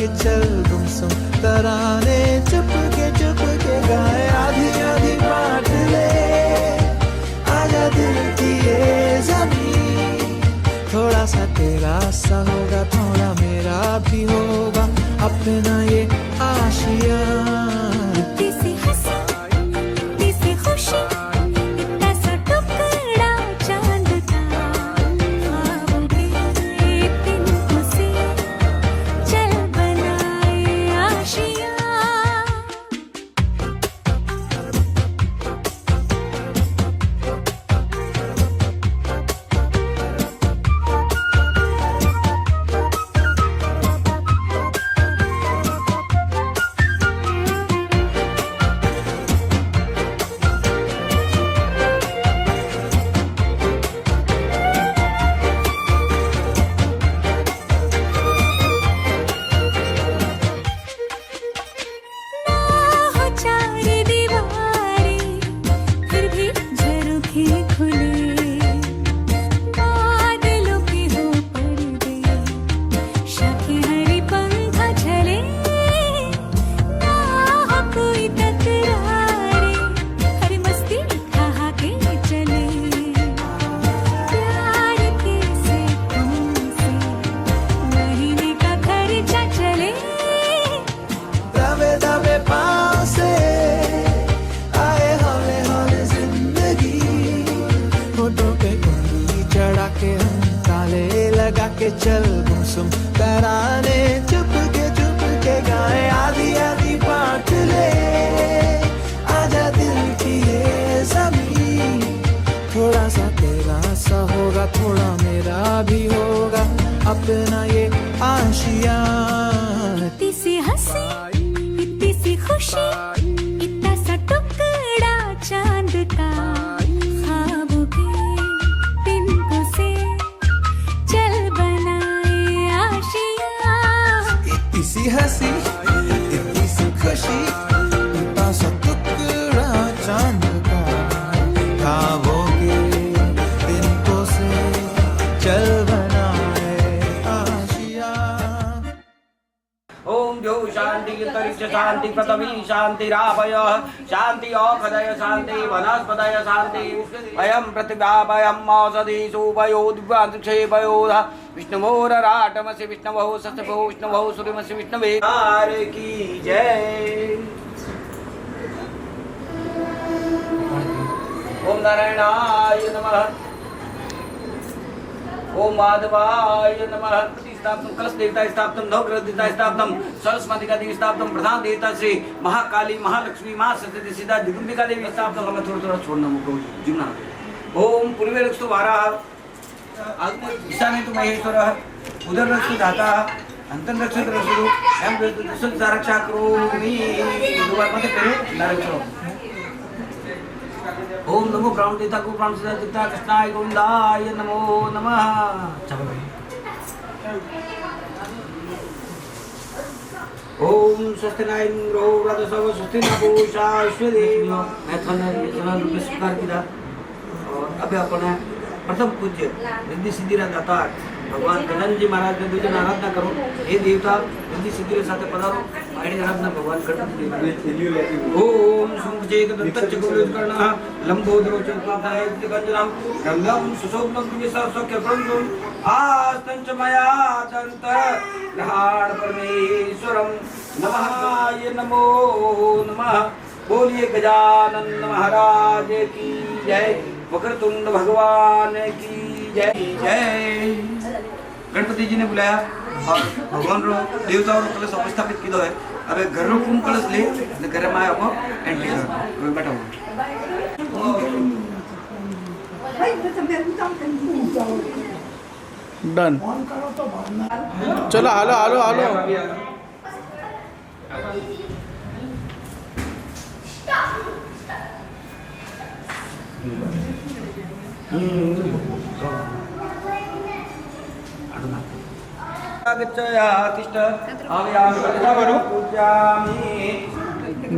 के चल गुमसुम तराने चुपके गाए आधी आधी बांट ले आजा दिल की ये ज़मीं थोड़ा सा तेरा सा होगा थोड़ा मेरा भी होगा अपना ये आशिया इतनी सी हंसी इतनी सी खुशी इतना सा टुकड़ा चांद का ख्वाबों के तिनकों से चल बनाए आशिया के चल गुमसुम तराने चुपके गाए आधी आधी बांट ले आजा दिल की ये ज़मीं थोड़ा सा तेरा सा होगा थोड़ा मेरा भी होगा अपना ये आशिया इतनी सी हंसी इतनी सी खुशी इतना सा टुकड़ा चांद का ख्वाबों के तिनकों से चल बनाए आशिया इतनी सी हंसी इतनी सी खुशी इतना सा टुकड़ा चांद का ख्वाबों के तिनकों से चल बनाए आशिया ओम जो शांति अंतरिक्ष शांति पृथ्वी शांतिरापय शांति औषधय शांति वनस्पतय शांति अयं प्रतिभाभयं औषधीषु भयो दिव्यांशेभयो विष्णुभोरराटमसि विष्णवो सत्यभो विष्णवो सूर्यमसि विष्णवे नारे की जय। ओम नारायणाय नमः ओम माधवाय नमः स्थापनम कलश देवता स्थापनम नवग्रह देवता स्थापनम सरस्वती का देवी स्थापनम प्रधान देवता श्री महाकाली महालक्ष्मी मां सरस्वती सीता जगदम्बिका देवी स्थापनम हमें थोड़ा छोड़ना मुझको जुमना ओम पूर्वे रक्षो वाराह आग्नेय दिशा में तो महेश्वर उधर रक्षो दाता अंतर रक्षो रक्षो एम दशरथ रक्षा करोमि दो बार मत करो डायरेक्ट ओम नमो ब्राह्मण देवता को ब्राह्मण से देवता कृष्णाय गोविंदाय नमो नमः। चलो ओम स्वस्ति न इंद्रो वृद्धसव स्वस्ति न पूषा विश्वदेव। मैं थोड़ा रूप में स्वीकार किया और अब अपने प्रथम पूज्य रिद्धि सिद्धि दाता भगवान गजानन जी महाराज ने दूसरी आराधना करो हे देवता रिद्धि सिद्धि के साथ पधारो मायने आराधना भगवान गणपति देव। ओम सुमुचेक दत्तचक्रुकर्णः लंबोदरो चक्रुधाय दिगंजनम गंगम सुशोभनम दिव्यसा सौख्यप्रदम आस्तंच मया दंत ग्रहाण परमेश्वरम नमः नमो नमः। बोलिए गजानन महाराज की जय वक्रतुंड भगवान की जय जय। गणपति जी ने बुलाया और भगवान रो देवता और कलश स्थापित किया है। अब घर रो कुम कलश ले घर में आया को एंट्री कर बैठा डन चलो हालो हालो हालो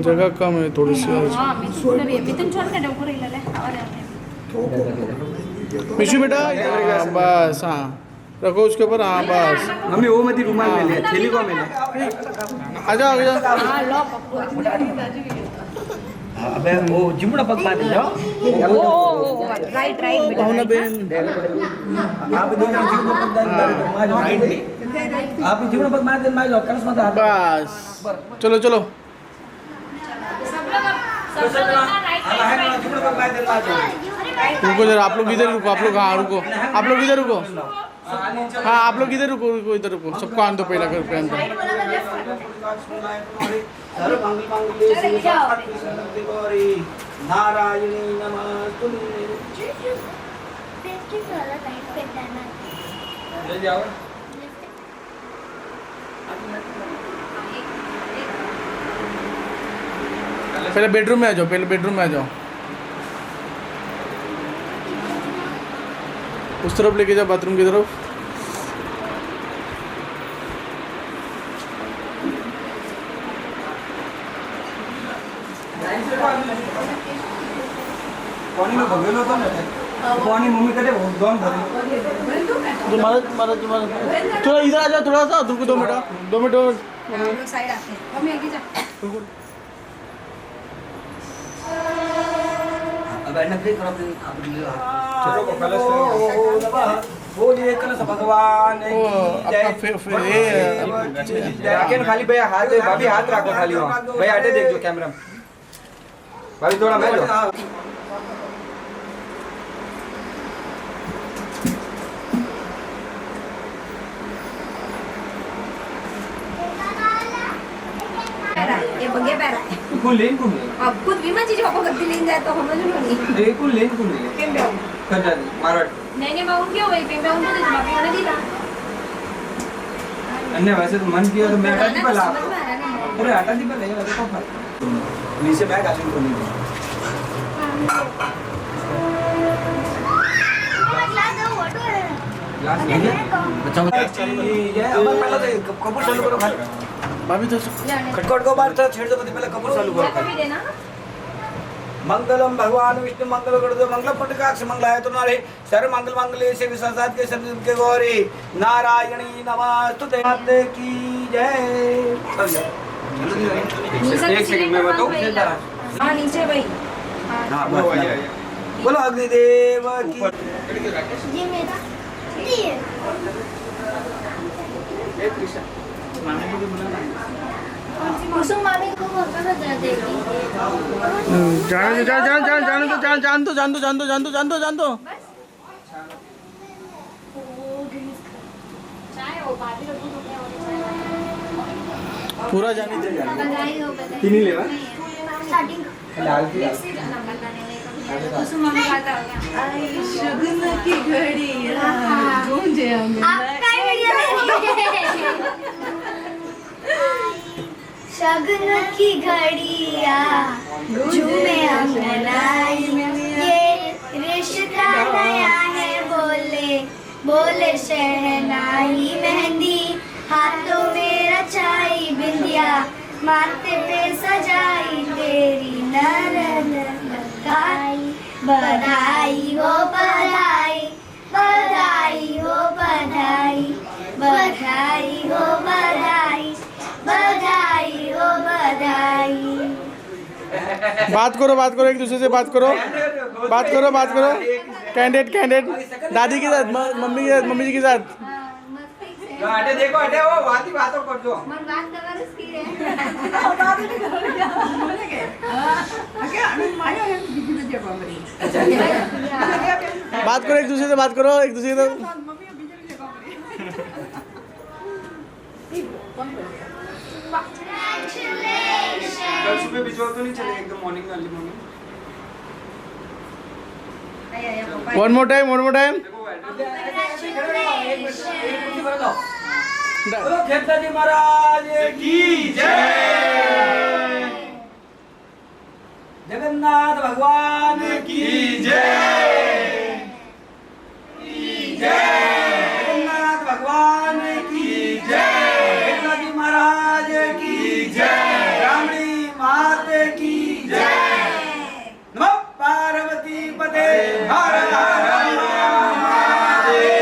जगह कम है थोड़ी सी मिशू बेटा बस हाँ रखो उसके ऊपर। हाँ बस मम्मी वो मत रुमाल में ले, थैली को में ले। आ जाओ आ जाओ। अबे वो जिमुड़ा पक मार दे जाओ। राइट राइट कौन है बहन? आप दोनों जिमुड़ा पक मार दो, राइट नहीं। आप जिमुड़ा पक मार दे, मार लो कलश मत हाथ। बस चलो चलो। जिमुड़ा पक मार दे, मार दो। रुको जरा, आप लोग इधर रुको, आप लोग हाँ रुको, आप लोग इधर रुको। हाँ आप लोग इधर रुको, रुको इधर रुको, सबको आन दो पहला करके आन दो। नारायणी नमस्तुते। ले जाओ। पहले बेडरूम में आ जाओ, पहले बेडरूम में आ जाओ। उस तरफ लेके जाओ, बाथरूम की तरफ। पानी में भगेलो तो नहीं। पानी मम्मी कहते वो दोन भरे। तुम्हारा थोड़ा इधर आ जाओ, थोड़ा सा रुको, 2 मिनट 2 मिनट। साइड आते हैं मम्मी आगे जा। अब एंड ब्रेक करो फिर आप ले लो। चलो को कलश बोलिए कलश भगवान की जय। राकेन खाली भैया हाथ भाभी हाथ रखो खाली वहाँ भैया हटे देख जो कैमरा में भाभी थोड़ा मैं लो ये बगे पैर कौन लेन कौन ले अब खुद भी मत चीज को गद्दी लेन जाए तो हम लोग नहीं ये कौन लेन कौन ले केम बेऊ कर जा मारट नहीं मैं उनके वही पे मैं उनको तो बाकी उन्हें दिला अन्य वैसे तो मन किया तो मैं हटा दी पहला समझ में आ रहा है ना अरे हटा दी पहले ये देखो पर नीचे बैग आलिंग को नहीं ग्लास नहीं है बचाओ ये अब पहले तो कपूर चालू करो खाली भाभी तो खटखट को बार था छेड़ दो पहले कपूर चालू करो कभी देना मंगलम भगवान विष्णु मंगल गणो मंगल पटकाक्ष मंगलाय तो नारे सर्व मंगल मंगले से विश्वासात के शब्द के गौरी नारायणी नमस्तुते माते की जय। एक सेकंड में बताऊं हाँ नीचे भाई हाँ बोलो अग्निदेव की ये मेरा ये कुसुम मामी को बोलता था जरा देखी जान दो। चाय हो पार्टी का दूध होने पूरा जाने दे। बधाई हो बधाई तीन ही लेवा स्टार्टिंग लाल की कुसुम मम्मी खाता होगा शगुन की घड़ी गूंजे आपका वीडियो शगुन की घड़िया झूमे अंगनाई ये रिश्ता नया है बोले बोले शहनाई मेहंदी हाथों में रचाई बिंदिया माथे पे सजाई तेरी नरन लगाई बधाई हो बधाई बधाई हो बधाई बधाई हो बधाई बधाई हो बधाई। बात करो एक दूसरे से बात करो कैंडिडेट दादी के साथ, मम्मी के साथ, मम्मी जी के साथ। हटे देखो हटे वो बात ही बातों कर दो मन बात कर उसकी है बात करो एक दूसरे से, बात करो एक दूसरे से। कल सुबह भिजवा तो नहीं चले एकदम morning early morning one more time बोलो खेता जी महाराज की जय। जगन्नाथ भगवान की जय। जगन्नाथ भगवान की जय। खेता जी महाराज की जय। रामणी माते की जय। नमः पार्वती पते हर हर महादेव।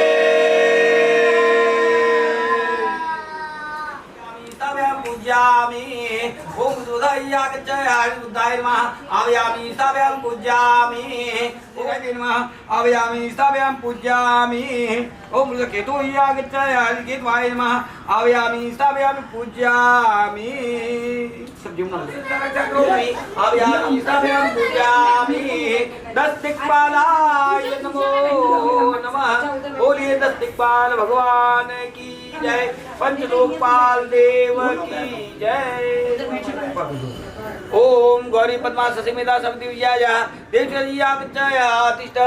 पूज्यामि ओम दुधायागच्छाय बुद्धाय नमः आवायामि स्थापयामि पूज्यामि ओम नमः आवायामि स्थापयामि पूज्यामि ओम केतुयागच्छाय केतवाय नमः आवायामि स्थापयामि पूज्यामि आवायामि स्थापयामि पूज्यामि दस दिक्पालाय नमो नमः बोलिए दस दिक्पाल भगवान की जय पंचलोकपाल देव की जय ओम गौरी पद्मा ससीमिता सविति विजया देवचर्यागच्छायातिष्ठ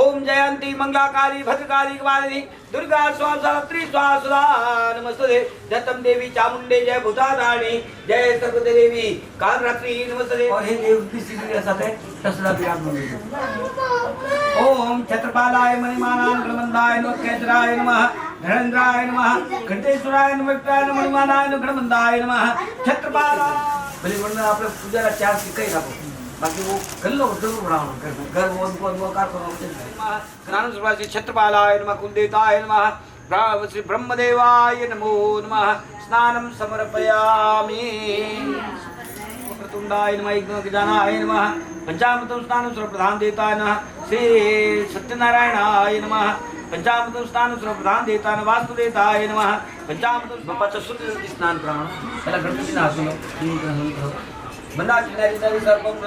ओम जयंती मंगलाकाली भद्रकाली कपालिनी दुर्गा स्वामी स्वासुदा नमस्ते जतम देवी चामुंडे जय भूताधारिणी जय सरस्वती देवी कालरात्रि नमस्ते और हे देव की सिद्धि के साथ है तसला विराजमान ओम छत्रपालाय मणिमानाय गणमंदाय नमः केतराय नमः धनेन्द्राय नमः घंटेश्वराय नमः मणिमानाय नमः गणमंदाय नमः छत्रपालाय भले मन में आपने पूजा का चार सिक्का ही रखो बाकी वो कर लो जरूर बनाओ घर वो कार करो ज्ञान सुभाषी छत्रपालाय नमः कुलदेवताय नमः श्री ब्रह्मदेवाय नमो नमः स्नानं समर्पयामि वक्रतुंडाय नमः गजानाय नमः पंचामृतं स्नानं सर्वप्रधान देवताय नमः श्री सत्यनारायणाय नमः पंचामृतं स्नानं सर्वप्रधान देवताय नमः वास्तुदेवताय नमः पंचामृतं पचशुद्धि स्नान प्राण पहला गणपति नाम लो बंदा चिन्नारी सर्वं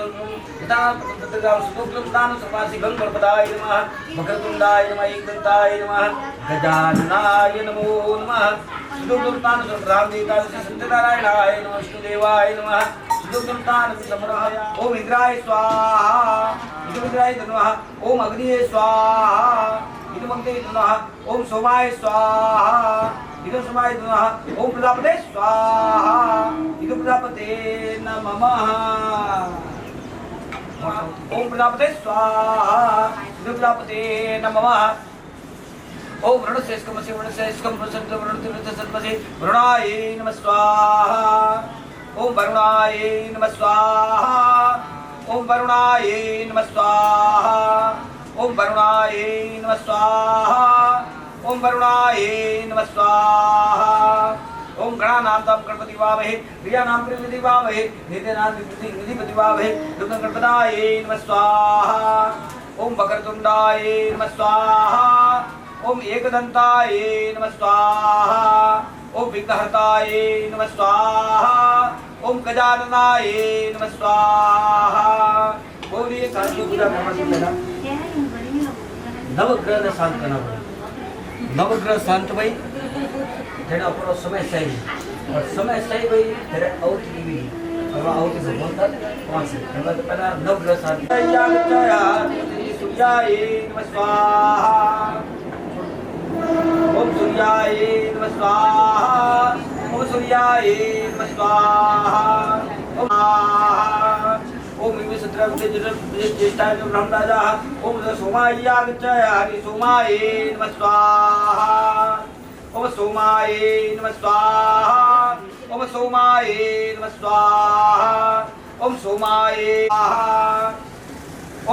यथा तत्तगाव सुदुक्लं स्नानं सर्वासि गंगणपदाय नमः मकरतुंडाय नमः एकदंताय नमः गजाननाय नमो नमः सुदुक्लं स्नानं सर्वप्रधान देवताय श्री सत्यनारायणाय नमः विष्णुदेवाय नमः सुदुक्लं स्नानं समर्पयामि ओम इंद्राय स्वाहा इंद्राय नमः ओम अग्निये स्वाहा इदमग्ने नमः ओम सोमाय स्वाहा इदं सोमाय नमः ओम प्रजापते स्वाहा इदं प्रजापते नमः ओम प्रजापते स्वाहा इदं प्रजापते नमः ओम रणस्यस्कमसि वरुणाय नमः स्वाहा ओम वरुणाय नमः स्वाहा ओम वरुणाय नमः स्वाहा ओम वरुणाय नमः स्वाहा ओम वरुणाय नमः स्वाहा ओम गणानां तां गणपति वामहे क्रियानां प्रविधि वामहे नित्यनां निधिपति वामहे दुर्गं गणपताय नमः स्वाहा ओम वक्रतुंडाय नमः स्वाहा ओम एकदंताय नमः स्वाहा ओम विघ्नहर्ताय नमः स्वाहा ओम गजाननाय नमः स्वाहा बोलिए काली पूजा करना पड़ेगा नवग्रह शांत करना पड़ेगा नवग्रह शांत भाई तेरा अपना समय सही और समय सही भाई तेरे आउट की भी और आउट से बोलता कौन से मतलब पहला नवग्रह शांत सूर्याय नमः स्वाहा ओम सूर्याय नमः स्वाहा ओम सूर्याय नमः स्वाहा ओम विश्वत्रवते ज्येष्ठाय ब्रह्मराजा ओम सोमाय आगच्छाय हरि सोमाय नमः स्वाहा ओम सोमाय नमः स्वाहा ओम सोमाय नमः स्वाहा ओम सोमाय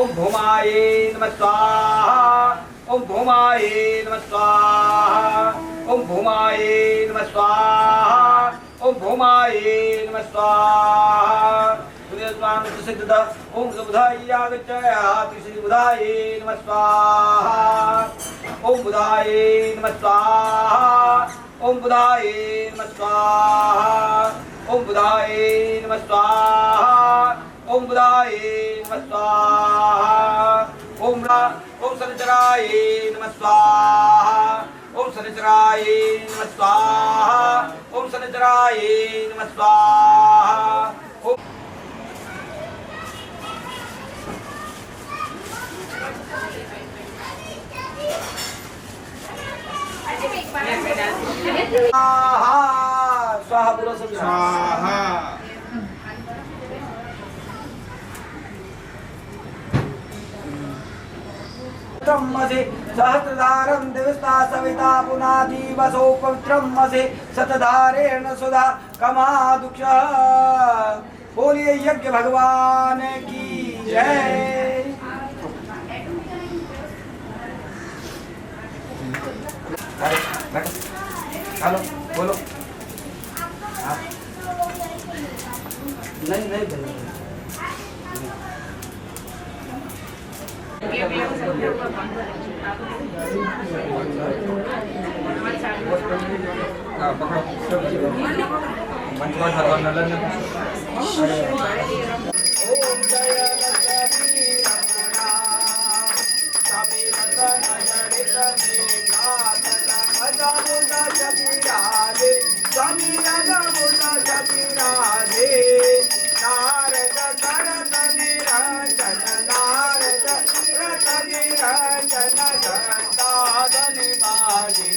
ओम भौमाय नमः स्वाहा ओम भौमाय नमः स्वाहा ओम भौमाय नमः स्वाहा ओम भौमाय नमः स्वाहा सिद्धता ओम बुधाय आगच्छाय श्री बुधाय नमः स्वाहा ओम बुधाय नमः स्वाहा ओम बुधाय नमः स्वाहा ओम बुधाय नमः स्वाहा ओम बुधाय नमः स्वाहा ओम शनिचराय नमः स्वाहा ओम शनिचराय नमः स्वाहा ओम शनिचराय नमः स्वाहा स्वाहा बोलो सब स्वाहा ब्रह्मसे सहस्रधारं दिवसा सविता पुनाति वसो पवित्रमसे शतधारेण सुधा कमादुक्ष बोलिए यज्ञ भगवान की जय। हेलो बोलो नहीं नहीं बना हाँ पकड़ो मंचवा था नलन ओम जय लक्ष्मी रमणा स्वामी रतन जड़ित नाथ अद्भुत जपि राधे स्वामी अद्भुत जपि राधे नारद करत निरंजन नारद करत निरंजन घंटाधनि बाजे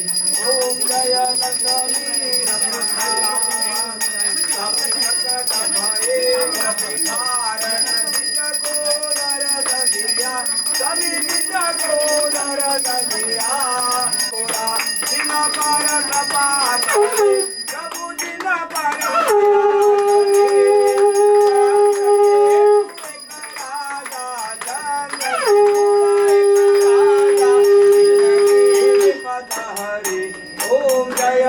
ओम जय लक्ष्मी रमणा स्वामी प्रकट भये कारण निज को दरद दिया स्वामी निज को दरद दिया जिन पर कृपा प्रभु जिन पर ओम जय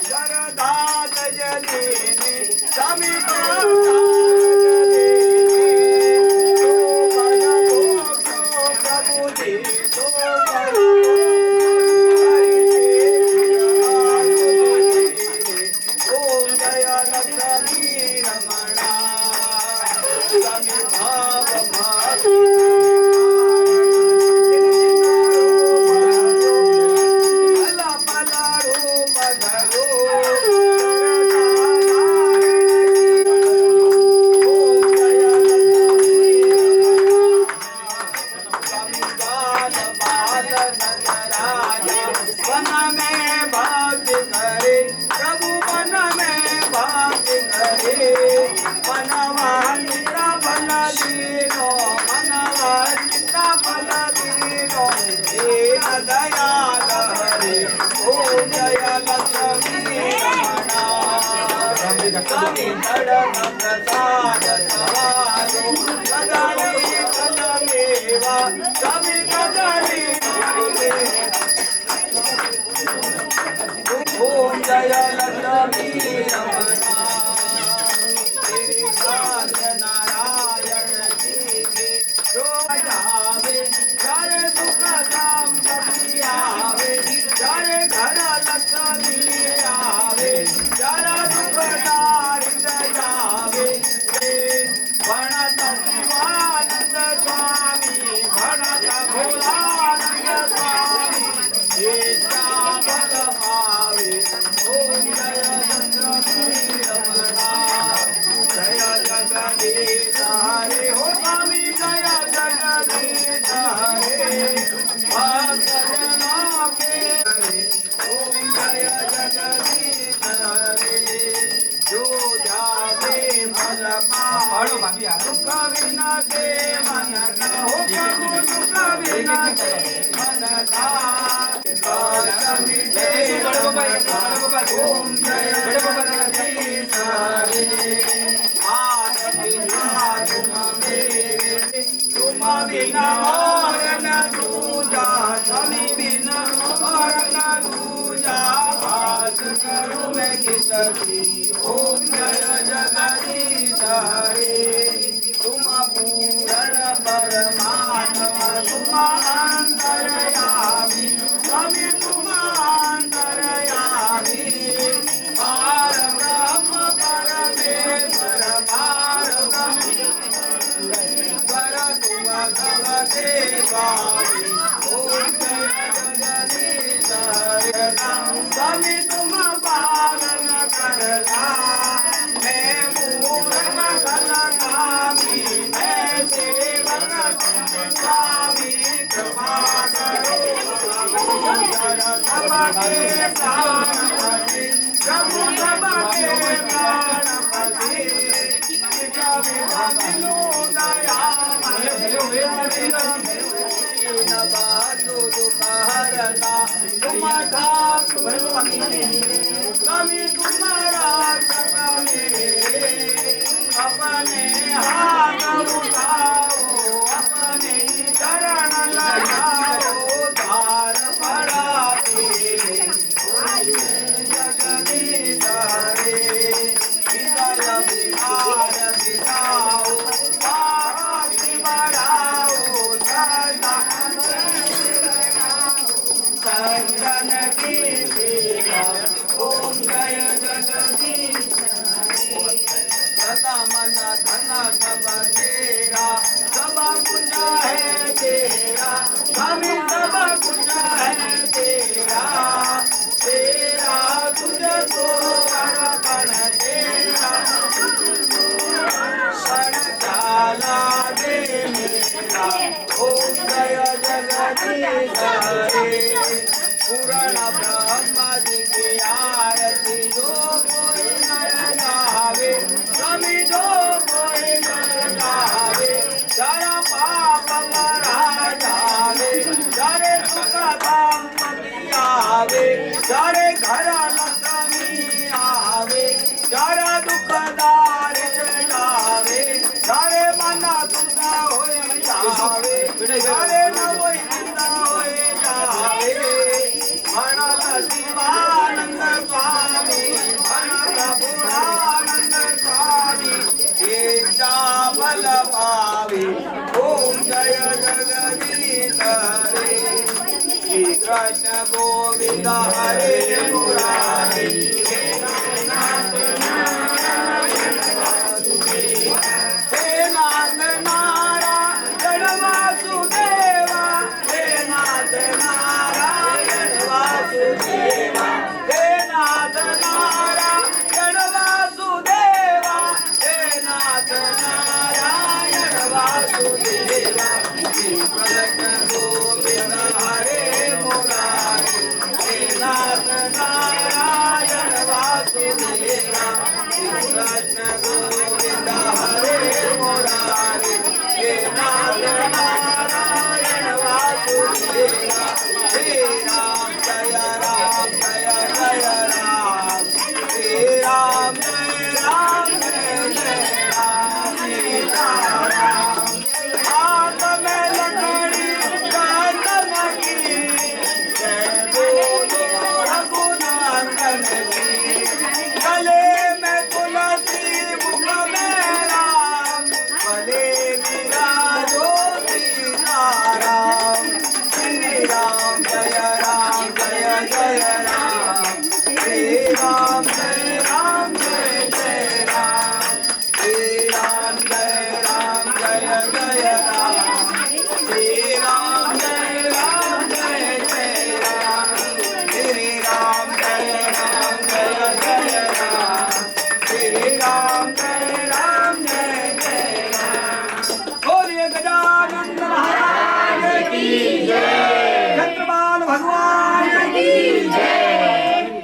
वरदात जनेने स्वामी प्रभु जी तो ओम जय लक्ष्मी रमणा स्वामी भाव भाव स्वामी धड़क प्रसाद सवारो कदली कलमेवा स्वामी कदली ओम जय लक्ष्मी रमणा तेरे काल नारायण जी के जो जावे सारे सुख संपत्ति आवे सारे घर लक्ष्मी आवे सारा दुख दारिद जावे भणत शिवानंद स्वामी भणत भोलानंद स्वामी हे श्यामल भावे ओम जय लक्ष्मी रमणा जय जगदीश हरे हो स्वामी जय जगदीश हरे भक्त जनों के हरे ओम जय जगदीश हरे जो जावे फल पावे दुख विनाशे मन का हो प्रभु दुख विनाशे मन का ओम जय जगदीश हरे आज बिना तुम मेरे तुम बिना और न दूजा स्वामी बिना और न दूजा आस करूं मैं किसकी ओम जय जगदीश हरे तुम पूर्ण परमात्मा तुम अंतर्यामी स्वामी तुम अंतर्यामी पार ब्रह्म परमेश्वर पार ब्रह्म पर तुम सबके स्वामी ओम जय जगदीश हरे स्वामी तुम पालन करला मैं मूर्ख कलकामी मैं सेवक स्वामी कृपा करो सबके प्राणपति प्रभु सबके प्राणपति स्वामी तुम्हारा अपने हाथ उठाओ अपने चरण लगाओ धार पड़ाते जगदीश हरे विजय विहार तेरा शरण चाला दे मेरा ओम जय जगदीश हरे पूर्ण ब्रह्म जी की आरती जो कोई नर गावे स्वामी जो कोई नर गावे जरा पाप मरा जावे जरे सुख धाम आवे जरे घर लक्ष्मी आवे जरा दुख दार जावे जरे मना दुखा होए जावे जरे न होए निंदा होए जावे अनंत शिवानंद स्वामी अनंत पूर्णानंद स्वामी एकता बल पावे ओम जय जगदीश हरे श्री कृष्ण गोविंद हरे मुरारी हे नाथ नारायण वासुदेवा हे नाथ नारायण वासुदेवा हे नाथ नारायण वासुदेवा हे नाथ नारायण वासुदेवा श्री कृष्ण गोविंद हरे मुरारी हे नाथ नारायण वासुदेवा श्री कृष्ण गोविंद हरे मुरारी हे नाथ नारायण वासुदेवा हे राम जय राम जय जय राम हे राम जय राम जय जय राम सीता राम हाथ में लकड़ी काटन की जय बोलो रघुनंदन की गले में तुलसी मुख में राम भले विराजो सीताराम श्री राम जय जय राम श्री राम जय जय राम श्री राम जय जय राम श्री राम जय जय राम श्री राम जय जय राम श्री राम जय जय राम बोलिए गजानन महाराज की जय छत्रपाल भगवान की जय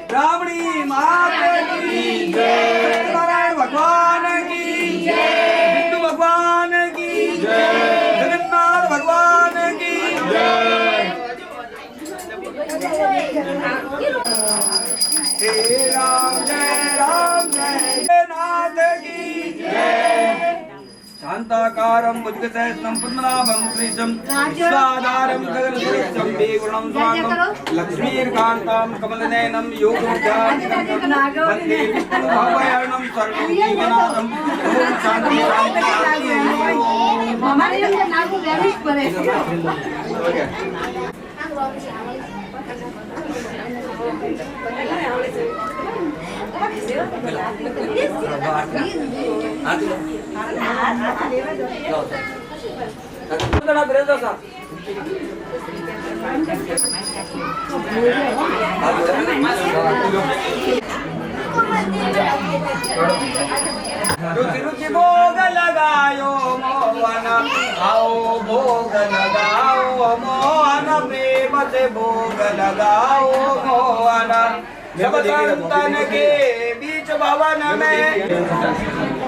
ब्राह्मणी माता की जय सत्यनारायण भगवान की जय विष्णु भगवान की जय जगन्नाथ भगवान की जय हे राम जय नाथ की जय शांताकारं भुजगशयनं पद्मनाभं श्रीशं विश्वाधारं गगनसदृशं मेघवर्णं स्वाङ्गं लक्ष्मीकान्तं कमलनयनं योगमुद्रां वन्दे विष्णुभवयनं सर्वजीवनाथं ओम शान्ति शान्ति शान्ति रुचि भोग लगायो मोहन आओ भोग लगाओ मोहन प्रेम से भोग लगाओ मोहन जब संतन के बीच भवन में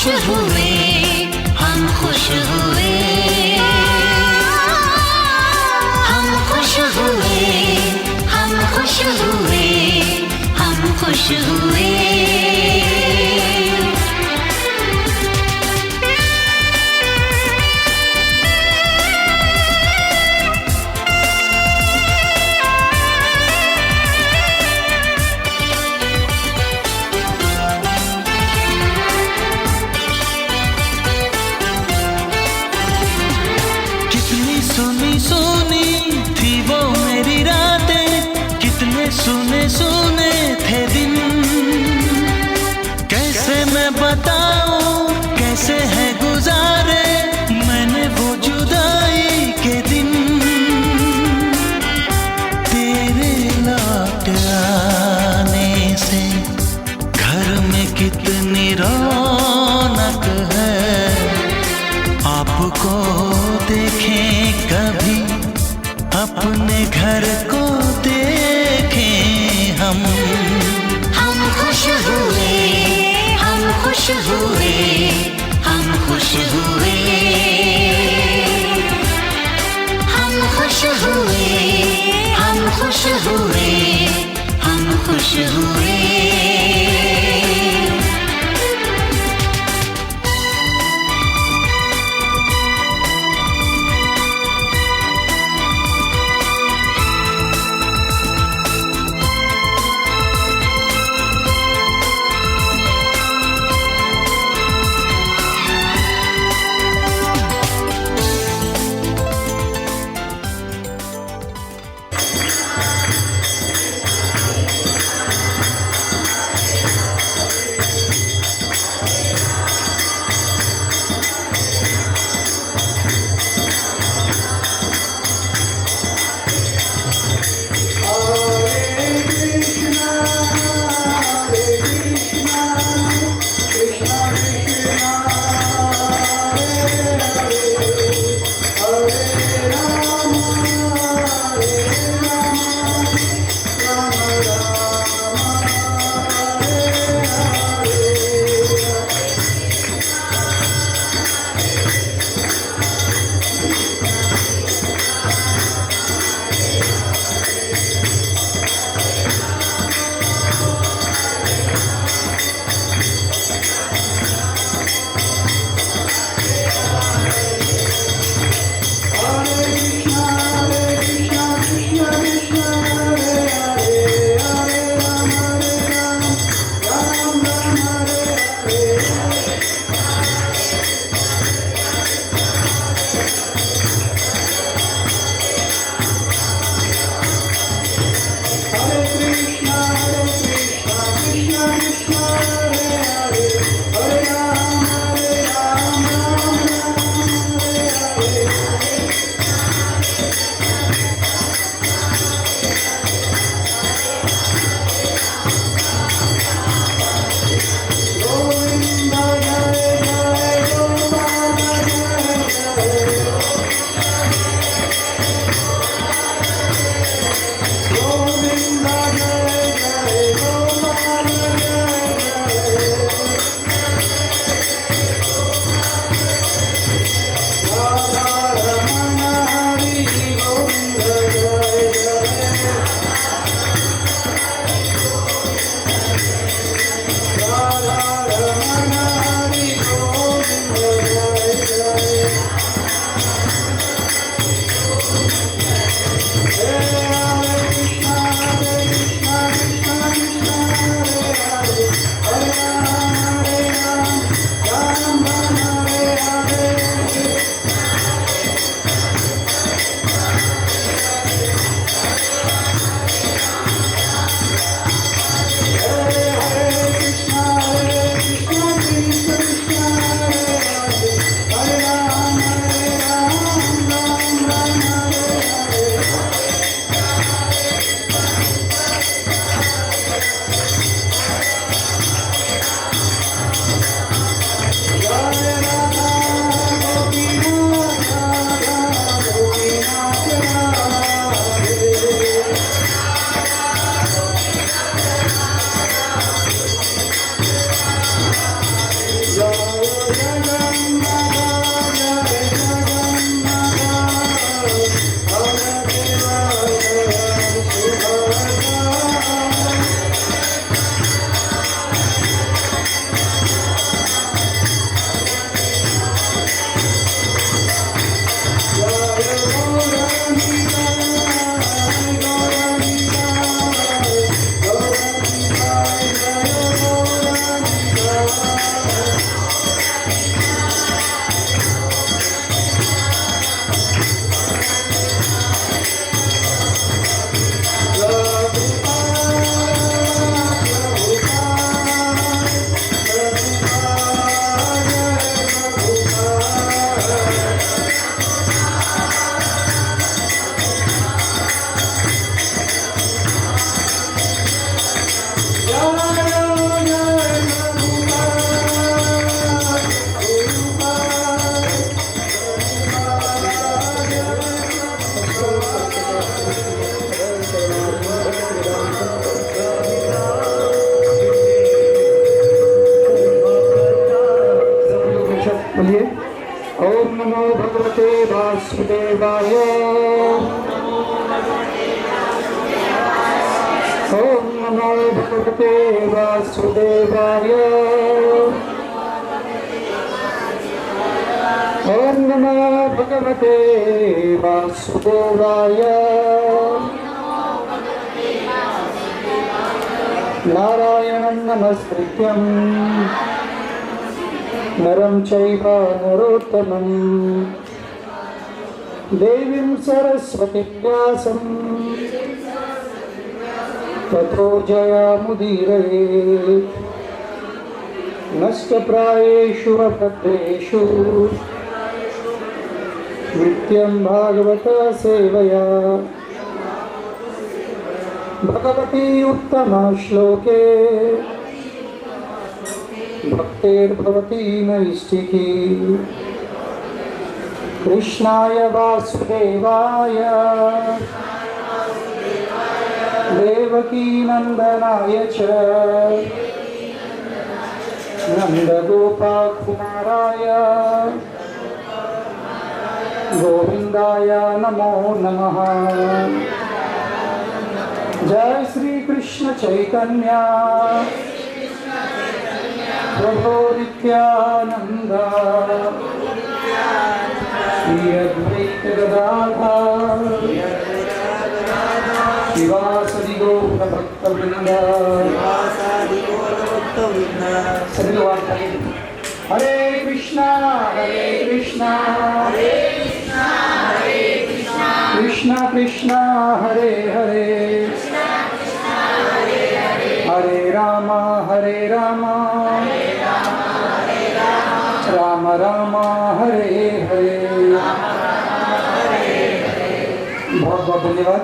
खुश हुए, हम खुश हुए, हम खुश हुए, हम खुश हुए, हम खुश हुए। सुनी सुनी थी वो मेरी रातें, कितने सुने सुने थे दिन। कैसे मैं बताऊं कैसे है गुजारे मैंने वो जुदाई के दिन। तेरे लौट आने से घर में कितनी रौनक है, आपको देखें कभी अपने घर को देखें हम। हम खुश हुए, हम खुश हुए, हम खुश हुए, हम खुश हुए, हम खुश हुए, हम खुश हुए। वासुदेवाय ओम नमो भगवते वासुदेवाय ओम नमो भगवते वासुदेवाय नारायणं नमस्कृत्यं नरं चैव नरोत्तमं देवीं सरस्वतीं व्यासं ततो जयामुदीरये नष्टप्रायेषु अभद्रेषु नित्यं भागवत सेवया भगवती उत्तमा श्लोके भक्तिर्भवती नैष्ठिकी कृष्णाय वासुदेवाय देवकी नंदनाय च नंदगोपाकुमाराय गोविंदाय नमो नमः। जय श्री कृष्ण चैतन्य प्रभो नित्यानंद श्री अद्वैत गदाधर शिवासदि गौर भक्तवृंद सभी लोग हरे कृष्णा कृष्णा कृष्णा हरे हरे हरे राम राम राम हरे हरे। बहुत बहुत धन्यवाद।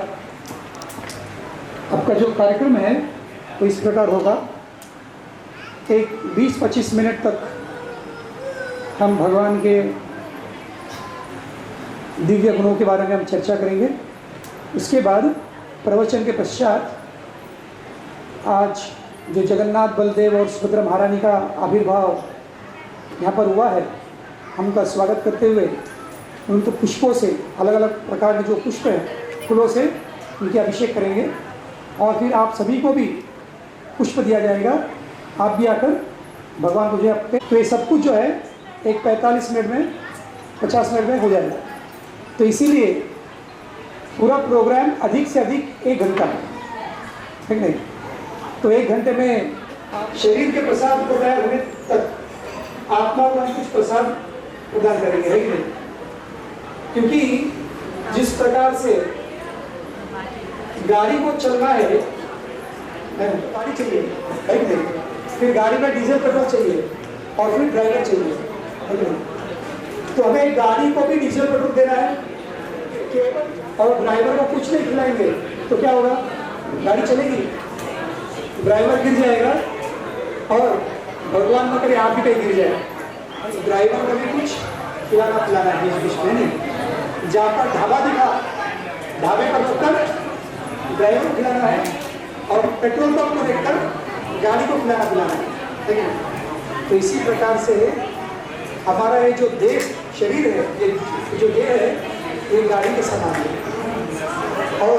आपका जो कार्यक्रम है वो इस प्रकार होगा, एक 20-25 मिनट तक हम भगवान के दिव्य गुणों के बारे में हम चर्चा करेंगे। उसके बाद प्रवचन के पश्चात आज जो जगन्नाथ बलदेव और सुभद्रा महारानी का आविर्भाव यहाँ पर हुआ है, हम उनका स्वागत करते हुए उनको पुष्पों से, अलग अलग प्रकार के जो पुष्प हैं, फूलों से उनके अभिषेक करेंगे और फिर आप सभी को भी पुष्प दिया जाएगा। आप भी आकर भगवान को जो है, तो ये सब कुछ जो है एक 45 मिनट में 50 मिनट में हो जाएगा। तो इसीलिए पूरा प्रोग्राम अधिक से अधिक 1 घंटा है, ठीक नहीं? तो 1 घंटे में शरीर के प्रसाद को तैयार होने तक आत्मा को हम कुछ प्रसाद प्रदान करेंगे, है कि नहीं? क्योंकि जिस प्रकार से गाड़ी को चलना है, गाड़ी चाहिए, है कि नहीं? फिर गाड़ी में डीजल पेट्रोल चाहिए और फिर ड्राइवर चाहिए, है कि नहीं? तो हमें गाड़ी को भी डीजल पेट्रोल देना है और ड्राइवर को कुछ नहीं खिलाएंगे तो क्या होगा? गाड़ी चलेगी, ड्राइवर गिर जाएगा और भगवान न करे आप भी कहीं गिर जाए। ड्राइवर को भी कुछ खिलाना पिलाना है बीच में, नहीं? जहाँ पर ढाबा दिखा, ढाबे पर रुककर ड्राइवर को खिलाना है और पेट्रोल पंप को देखकर गाड़ी को खिलाना पिलाना है, ठीक है? तो इसी प्रकार से हमारा ये जो देह शरीर है, ये जो देह है, ये गाड़ी के समान है और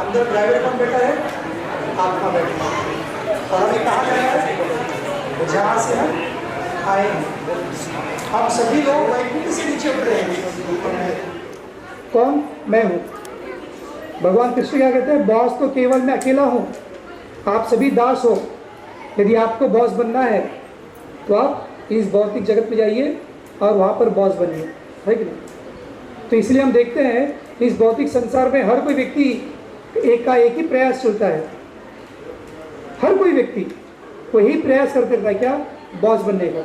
अंदर ड्राइवर कौन बैठा है? आत्मा बैठा है। और हमें कहाँ जाना है? जहाँ से हम आए हैं। हम सभी लोग वैकुंठ से नीचे उतरे हैं। कौन? मैं हूँ। भगवान कृष्ण क्या कहते हैं? बॉस तो केवल मैं अकेला हूँ, आप सभी दास हो। यदि आपको बॉस बनना है तो आप इस भौतिक जगत में जाइए और वहाँ पर बॉस बनिए, है कि नहीं? तो इसलिए हम देखते हैं इस भौतिक संसार में हर कोई व्यक्ति एक ही प्रयास चलता है। हर कोई व्यक्ति वही प्रयास करते रहता है, क्या? बॉस बनने का।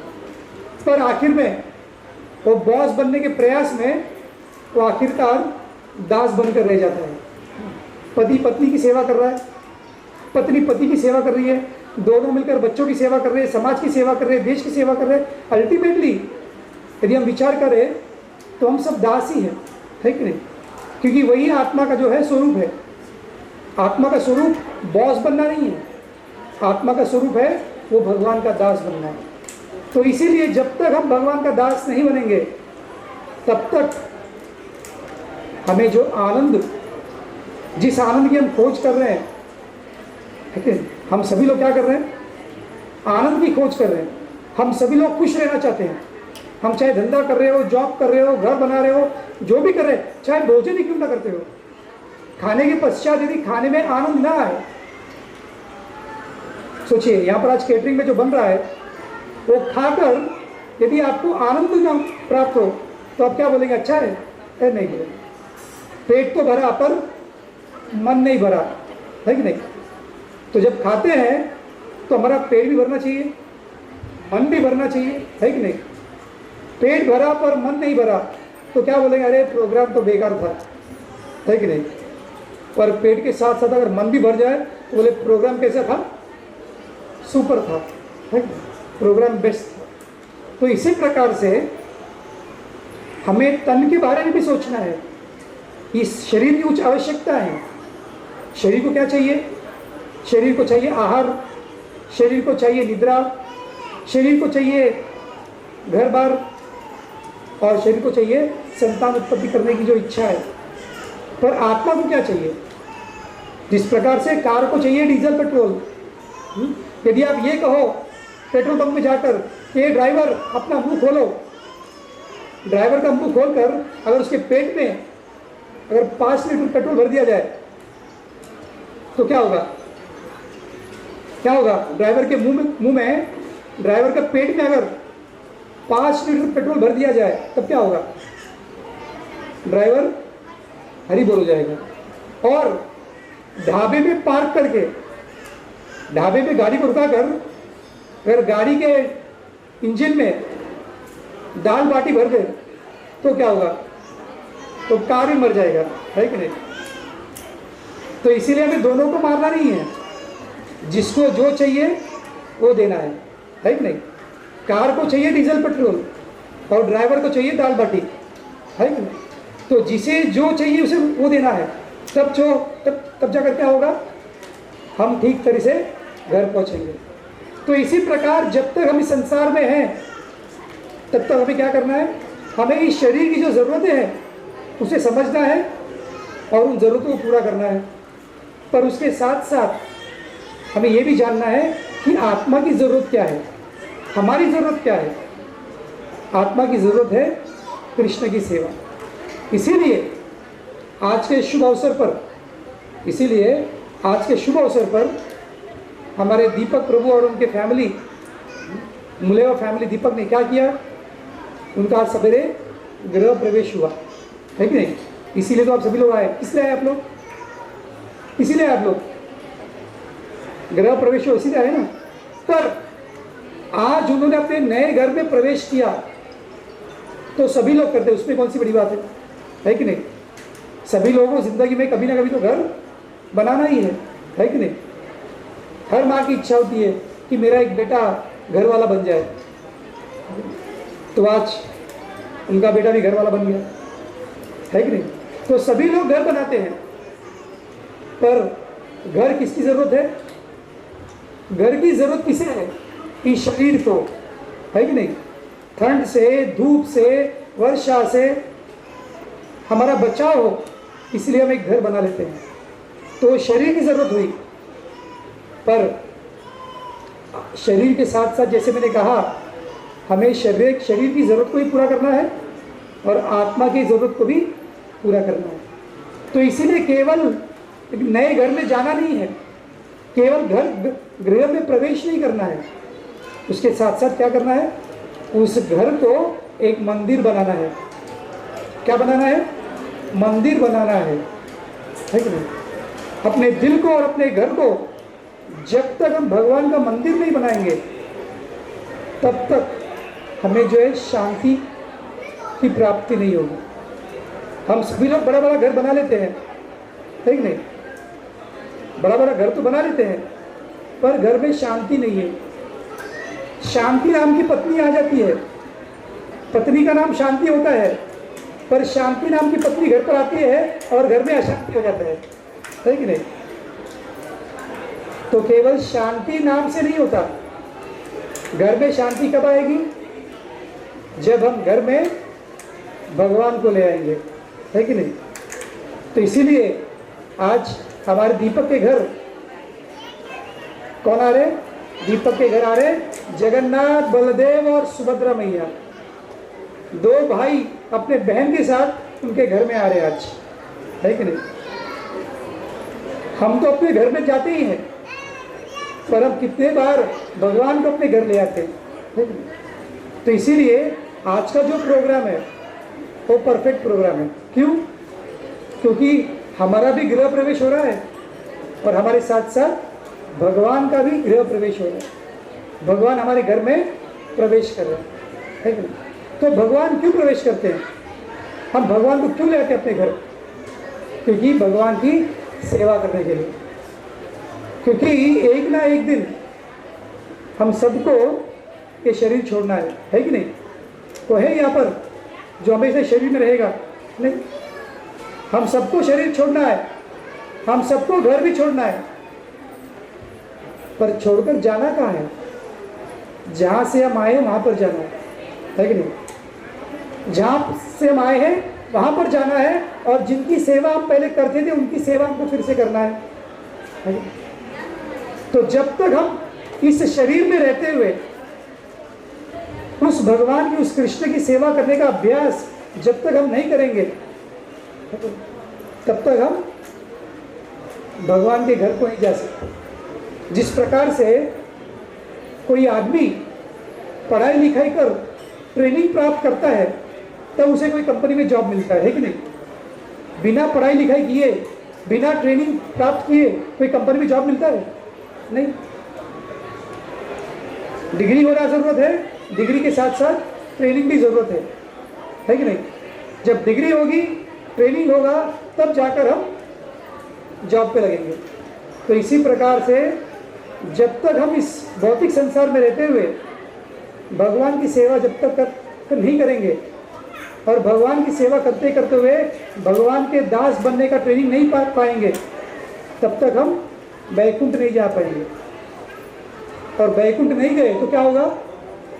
पर आखिर में वो बॉस बनने के प्रयास में वो आखिरकार दास बनकर रह जाता है। पति पत्नी की सेवा कर रहा है, पत्नी पति की सेवा कर रही है, दोनों मिलकर बच्चों की सेवा कर रहे हैं, समाज की सेवा कर रहे हैं, देश की सेवा कर रहे हैं। अल्टीमेटली यदि हम विचार करें तो हम सब दास ही हैं, है कि नहीं? क्योंकि वही आत्मा का जो है स्वरूप है। आत्मा का स्वरूप बॉस बनना नहीं है, आत्मा का स्वरूप है वो भगवान का दास बनना है। तो इसीलिए जब तक हम भगवान का दास नहीं बनेंगे तब तक हमें जो आनंद, जिस आनंद की हम खोज कर रहे हैं, ठीक है, हम सभी लोग क्या कर रहे हैं? आनंद की खोज कर रहे हैं। हम सभी लोग खुश रहना चाहते हैं। हम चाहे धंधा कर रहे हो, जॉब कर रहे हो, घर बना रहे हो, जो भी कर रहे हैं, चाहे भोजन ही क्यों ना करते हो, खाने के पश्चात यदि खाने में आनंद ना आए, सोचिए यहाँ पर आज केटरिंग में जो बन रहा है वो खाकर यदि आपको आनंद ना प्राप्त हो तो आप क्या बोलेंगे? अच्छा है? नहीं बोलेंगे। पेट तो भरा पर मन नहीं भरा, है कि नहीं? तो जब खाते हैं तो हमारा पेट भी भरना चाहिए, मन भी भरना चाहिए, है कि नहीं? पेट भरा पर मन नहीं भरा तो क्या बोलेंगे? अरे प्रोग्राम तो बेकार था, है कि नहीं? पर पेट के साथ साथ अगर मन भी भर जाए तो बोले प्रोग्राम कैसा था? सुपर था, है कि नहीं? प्रोग्राम बेस्ट था। तो इसी प्रकार से हमें तन के बारे में भी सोचना है। इस शरीर की कुछ आवश्यकता है। शरीर को क्या चाहिए? शरीर को चाहिए आहार, शरीर को चाहिए निद्रा, शरीर को चाहिए घर बार, और शरीर को चाहिए संतान उत्पत्ति करने की जो इच्छा है। पर आत्मा को क्या चाहिए? जिस प्रकार से कार को चाहिए डीजल पेट्रोल, यदि आप ये कहो पेट्रोल पंप में जाकर कि ड्राइवर अपना मुंह खोलो, ड्राइवर का मुंह खोलकर अगर उसके पेट में अगर 5 लीटर पेट्रोल भर दिया जाए तो क्या होगा? क्या होगा? ड्राइवर के मुंह में ड्राइवर का पेट में अगर 5 लीटर पेट्रोल भर दिया जाए तब क्या होगा? ड्राइवर हरी बोल हो जाएगा। और ढाबे पे पार्क करके, ढाबे पे गाड़ी को रुका कर अगर गाड़ी के इंजन में दाल बाटी भर दे तो क्या होगा? तो कार ही मर जाएगा, है कि नहीं? तो इसीलिए हमें दोनों को मारना नहीं है, जिसको जो चाहिए वो देना है कि नहीं? कार को चाहिए डीजल पेट्रोल और ड्राइवर को चाहिए दाल बाटी, है कि नहीं? तो जिसे जो चाहिए उसे वो देना है। तब जाकर क्या होगा? हम ठीक तरह से घर पहुंचेंगे। तो इसी प्रकार जब तक हम इस संसार में हैं तब तक हमें क्या करना है? हमें इस शरीर की जो ज़रूरतें हैं उसे समझना है और उन ज़रूरतों को पूरा करना है। पर उसके साथ साथ हमें ये भी जानना है कि आत्मा की ज़रूरत क्या है, हमारी ज़रूरत क्या है। आत्मा की ज़रूरत है कृष्ण की सेवा। इसीलिए आज के शुभ अवसर पर हमारे दीपक प्रभु और उनके फैमिली, मुलेवा फैमिली दीपक ने क्या किया? उनका आज सवेरे गृह प्रवेश हुआ, है कि नहीं? इसीलिए तो आप सभी लोग आए। किसलिए आए आप लोग? इसीलिए आप लोग गृह प्रवेश हुआ, इसीलिए आए ना। पर आज उन्होंने अपने नए घर में प्रवेश किया तो सभी लोग करते, उसमें कौन सी बड़ी बात है कि नहीं? सभी लोगों को जिंदगी में कभी ना कभी तो घर बनाना ही है कि नहीं? हर माँ की इच्छा होती है कि मेरा एक बेटा घर वाला बन जाए। तो आज उनका बेटा भी घर वाला बन गया, है कि नहीं? तो सभी लोग घर बनाते हैं, पर घर किसकी ज़रूरत है? घर की ज़रूरत किसे है? इस शरीर को, है कि नहीं? ठंड से, धूप से, वर्षा से हमारा बचाव हो, इसलिए हम एक घर बना लेते हैं। तो शरीर की ज़रूरत हुई, पर शरीर के साथ साथ जैसे मैंने कहा हमें शरीर की ज़रूरत को भी पूरा करना है और आत्मा की ज़रूरत को भी पूरा करना है। तो इसीलिए केवल नए घर में जाना नहीं है, केवल गृह में प्रवेश नहीं करना है, उसके साथ साथ क्या करना है? उस घर को एक मंदिर बनाना है। क्या बनाना है? मंदिर बनाना है कि नहीं? अपने दिल को और अपने घर को जब तक हम भगवान का मंदिर नहीं बनाएंगे तब तक हमें जो है शांति की प्राप्ति नहीं होगी। हम सभी लोग बड़ा बड़ा घर बना लेते हैं, है कि नहीं? बड़ा बड़ा घर तो बना लेते हैं, पर घर में शांति नहीं है। शांति नाम की पत्नी आ जाती है, पत्नी का नाम शांति होता है, पर शांति नाम की पत्नी घर पर आती है और घर में अशांति हो जाता है कि नहीं? तो केवल शांति नाम से नहीं होता। घर में शांति कब आएगी? जब हम घर में भगवान को ले आएंगे, है कि नहीं? तो इसीलिए आज हमारे दीपक के घर कौन आ रहे? दीपक के घर आ रहे जगन्नाथ, बलदेव और सुभद्रा मैया, 2 भाई अपने बहन के साथ उनके घर में आ रहे आज, है कि नहीं? हम तो अपने घर में जाते ही हैं, पर हम कितने बार भगवान को अपने घर ले आते हैं, है कि नहीं? तो इसीलिए आज का जो प्रोग्राम है वो परफेक्ट प्रोग्राम है। क्यों? क्योंकि हमारा भी गृह प्रवेश हो रहा है और हमारे साथ साथ भगवान का भी गृह प्रवेश हो रहा है। भगवान हमारे घर में प्रवेश कर रहे हैं, है कि नहीं? तो भगवान क्यों प्रवेश करते हैं? हम भगवान को क्यों ले आते हैं अपने घर? क्योंकि भगवान की सेवा करने के लिए। क्योंकि एक ना एक दिन हम सबको ये शरीर छोड़ना है कि नहीं? तो है यहाँ पर जो हमेशा शरीर में रहेगा? नहीं, हम सबको शरीर छोड़ना है, हम सबको घर भी छोड़ना है, पर छोड़कर जाना कहाँ है? जहाँ से हम आए वहाँ पर जाना है कि नहीं? जहाँ से हम आए हैं वहाँ पर जाना है, और जिनकी सेवा हम पहले करते थे उनकी सेवा हमको फिर से करना है कि नहीं? तो जब तक हम इस शरीर में रहते हुए उस भगवान की, उस कृष्ण की सेवा करने का अभ्यास जब तक हम नहीं करेंगे, तब तक हम भगवान के घर को नहीं जा सकते। जिस प्रकार से कोई आदमी पढ़ाई लिखाई कर ट्रेनिंग प्राप्त करता है तब उसे कोई कंपनी में जॉब मिलता है कि नहीं? बिना पढ़ाई लिखाई किए, बिना ट्रेनिंग प्राप्त किए कोई कंपनी में जॉब मिलता है? नहीं। डिग्री होना जरूरत है, डिग्री के साथ साथ ट्रेनिंग भी जरूरत है कि नहीं? जब डिग्री होगी, ट्रेनिंग होगा, तब जाकर हम जॉब पे लगेंगे। तो इसी प्रकार से जब तक हम इस भौतिक संसार में रहते हुए भगवान की सेवा जब तक नहीं करेंगे और भगवान की सेवा करते करते हुए भगवान के दास बनने का ट्रेनिंग नहीं पाएंगे, तब तक हम वैकुंठ नहीं जा पाएंगे। और वैकुंठ नहीं गए तो क्या होगा?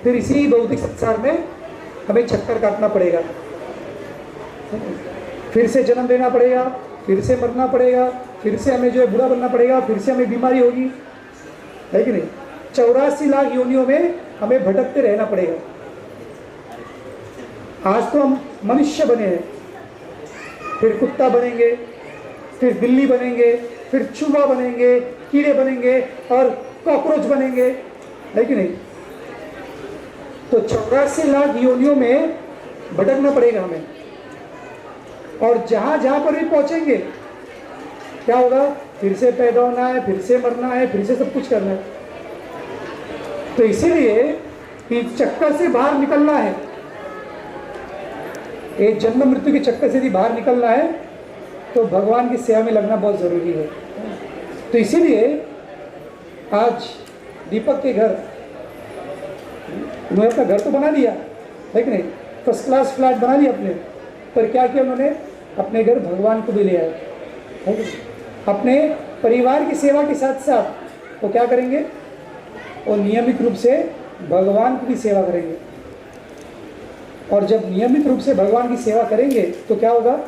फिर इसी भौतिक संसार में हमें चक्कर काटना पड़ेगा, फिर से जन्म लेना पड़ेगा, फिर से मरना पड़ेगा, फिर से हमें जो है बूढ़ा बनना पड़ेगा, फिर से हमें बीमारी होगी, है कि नहीं? 84 लाख योनियों में हमें भटकते रहना पड़ेगा। आज तो हम मनुष्य बने हैं, फिर कुत्ता बनेंगे, फिर बिल्ली बनेंगे, फिर चूहा बनेंगे, कीड़े बनेंगे और कॉकरोच बनेंगे, है कि नहीं? तो 84 लाख योनियों में भटकना पड़ेगा हमें। और जहां जहां पर भी पहुंचेंगे क्या होगा? फिर से पैदा होना है, फिर से मरना है, फिर से सब कुछ करना है। तो इसीलिए इस चक्कर से बाहर निकलना है, एक जन्म मृत्यु के चक्कर से यदि बाहर निकलना है तो भगवान की सेवा में लगना बहुत जरूरी है। तो इसीलिए आज दीपक के घर, उन्होंने अपना घर तो बना लिया, है कि नहीं? फर्स्ट क्लास फ्लैट बना लिया अपने, पर क्या किया उन्होंने? अपने घर भगवान को भी ले आए, है कि नहीं? अपने परिवार की सेवा के साथ साथ वो क्या करेंगे? वो नियमित रूप से भगवान की भी सेवा करेंगे। और जब नियमित रूप से भगवान की सेवा करेंगे तो क्या होगा?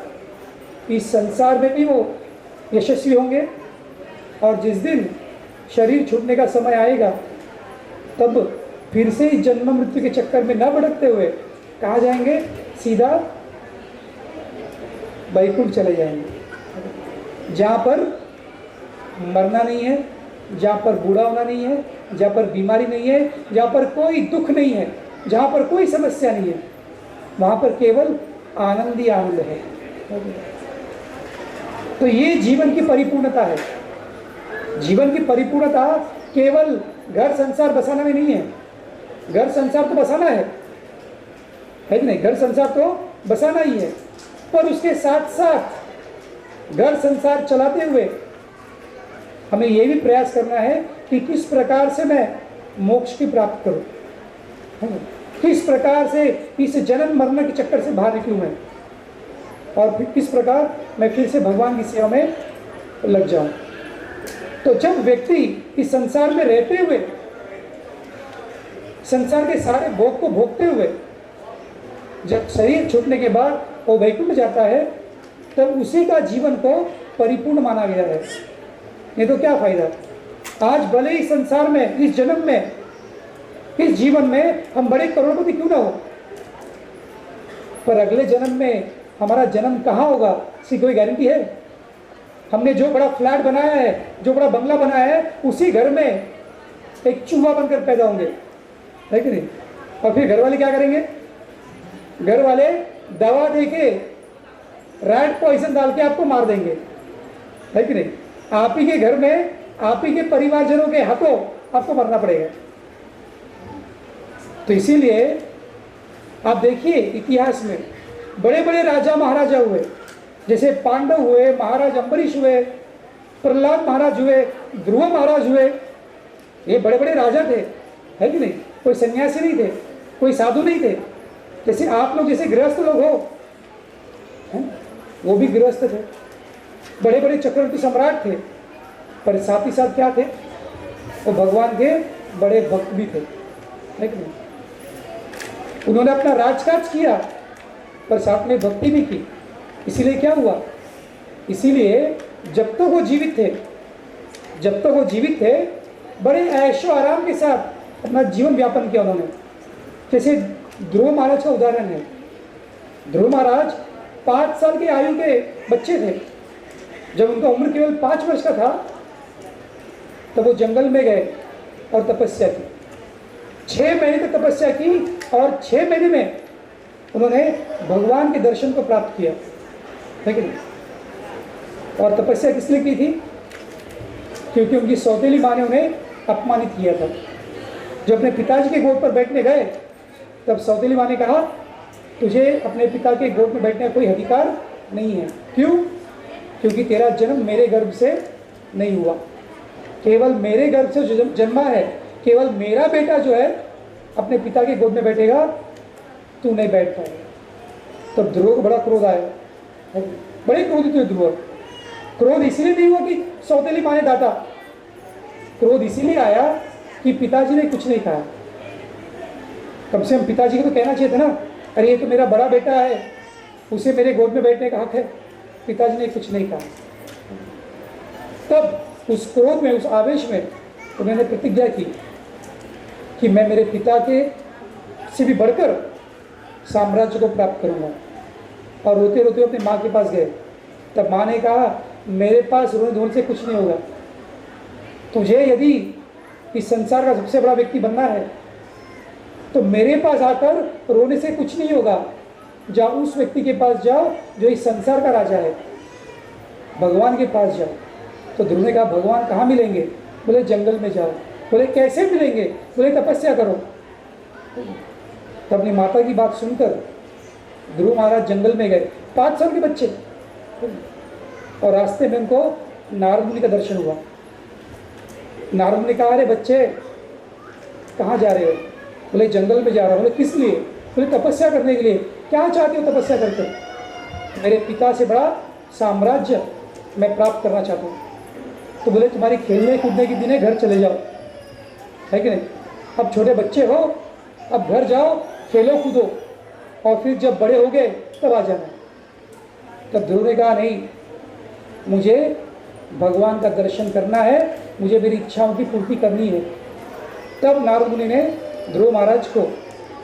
इस संसार में भी वो यशस्वी होंगे, और जिस दिन शरीर छूटने का समय आएगा तब फिर से इस जन्म मृत्यु के चक्कर में न भटकते हुए कहाँ जाएंगे? सीधा वैकुंठ चले जाएंगे, जहाँ पर मरना नहीं है, जहाँ पर बूढ़ा होना नहीं है, जहाँ पर बीमारी नहीं है, जहाँ पर कोई दुख नहीं है, जहाँ पर कोई समस्या नहीं है, वहाँ पर केवल आनंद ही आनंद है। तो ये जीवन की परिपूर्णता है। जीवन की परिपूर्णता केवल घर संसार बसाना में नहीं है। घर संसार तो बसाना है कि नहीं? घर संसार तो बसाना ही है, पर उसके साथ साथ घर संसार चलाते हुए हमें ये भी प्रयास करना है कि किस प्रकार से मैं मोक्ष की प्राप्त करूं, किस प्रकार से इस जन्म मरण के चक्कर से बाहर निकलूं मैं, और फिर किस प्रकार मैं फिर से भगवान की सेवा में लग जाऊं। तो जब व्यक्ति इस संसार में रहते हुए, संसार के सारे भोग को भोगते हुए, जब शरीर छूटने के बाद वो वैकुंठ जाता है तब उसी का जीवन को परिपूर्ण माना गया है। नहीं तो क्या फायदा। आज भले ही संसार में, इस जन्म में, इस जीवन में हम बड़े करोड़पति क्यों ना हो, पर अगले जन्म में हमारा जन्म कहाँ होगा इसकी कोई गारंटी है। हमने जो बड़ा फ्लैट बनाया है, जो बड़ा बंगला बनाया है, उसी घर में एक चूहा बनकर पैदा होंगे, है कि नहीं। और फिर घर वाले क्या करेंगे, घर वाले दवा देके रैट पॉइजन डाल के आपको मार देंगे, है कि नहीं। आप ही के घर में, आप ही के परिवारजनों के हाथों आपको मरना पड़ेगा। तो इसीलिए आप देखिए इतिहास में बड़े बड़े राजा महाराजा हुए, जैसे पांडव हुए, महाराज अम्बरीश हुए, प्रहलाद महाराज हुए, ध्रुव महाराज हुए। ये बड़े बड़े राजा थे, है कि नहीं। कोई सन्यासी नहीं थे, कोई साधु नहीं थे। जैसे आप लोग जैसे गृहस्थ लोग हो, वो भी गृहस्थ थे, बड़े बड़े चक्रवर्ती सम्राट थे, पर साथ ही साथ क्या थे, वो भगवान के बड़े भक्त भी थे, है कि नहीं। उन्होंने अपना राजकाज किया पर साथ में भक्ति भी की। इसीलिए क्या हुआ, इसीलिए जब तक वो जीवित थे, जब तक वो जीवित थे, बड़े ऐशो आराम के साथ अपना जीवन व्यापन किया उन्होंने। जैसे ध्रुव महाराज का उदाहरण है। ध्रुव महाराज 5 साल की आयु के बच्चे थे। जब उनका उम्र केवल 5 वर्ष का था तब वो जंगल में गए और तपस्या की। 6 महीने तक तपस्या की और 6 महीने में उन्होंने भगवान के दर्शन को प्राप्त किया, है कि नहीं। और तपस्या किस लिए की थी, क्योंकि उनकी सौतेली माँ ने उन्हें अपमानित किया था। जब अपने पिताजी के गोद पर बैठने गए तब सौतेली माँ ने कहा, तुझे अपने पिता के गोद में बैठने का कोई अधिकार नहीं है। क्यों, क्योंकि तेरा जन्म मेरे गर्भ से नहीं हुआ, केवल मेरे गर्भ से जो जन्मा है, केवल मेरा बेटा जो है अपने पिता के गोद में बैठेगा, तू नहीं बैठ पाएगा। तब ध्रुव को बड़ा क्रोध आया, बड़े क्रोधित हुए ध्रुव। क्रोध इसीलिए नहीं हुआ कि सौतेली माँ ने डांटा, क्रोध इसीलिए आया कि पिताजी ने कुछ नहीं कहा। कम से कम पिताजी को तो कहना चाहिए था ना, अरे ये तो मेरा बड़ा बेटा है, उसे मेरे गोद में बैठने का हक है। पिताजी ने कुछ नहीं कहा। तब उस क्रोध में, उस आवेश में उन्होंने प्रतिज्ञा की कि मैं मेरे पिता के से भी बढ़कर साम्राज्य को प्राप्त करूंगा। और रोते रोते अपनी माँ के पास गए। तब माँ ने कहा, मेरे पास रोने धोने से कुछ नहीं होगा, तुझे यदि इस संसार का सबसे बड़ा व्यक्ति बनना है तो मेरे पास आकर रोने से कुछ नहीं होगा। जाओ उस व्यक्ति के पास जाओ जो इस संसार का राजा है, भगवान के पास जाओ। तो ध्रुव ने कहा, भगवान कहाँ मिलेंगे? बोले जंगल में जाओ। बोले कैसे मिलेंगे? बोले तपस्या करो। तब अपनी माता की बात सुनकर ध्रुव महाराज जंगल में गए, 5 साल के बच्चे। और रास्ते में उनको नारद मुनि का दर्शन हुआ। नारद मुनि कहा, अरे बच्चे कहाँ जा रहे हो? बोले जंगल में जा रहा हूँ। बोले किस लिए? बोले तपस्या करने के लिए। क्या चाहते हो तपस्या करके? मेरे पिता से बड़ा साम्राज्य मैं प्राप्त करना चाहता हूँ। तो बोले तुम्हारी खेलने कूदने के दिन है, घर चले जाओ, है कि नहीं। अब छोटे बच्चे हो, अब घर जाओ, खेलो कूदो, और फिर जब बड़े हो गए तब आ जाना। तब ध्रुव ने कहा, नहीं, मुझे भगवान का दर्शन करना है, मुझे मेरी इच्छाओं की पूर्ति करनी है। तब नारद मुनि ने ध्रुव महाराज को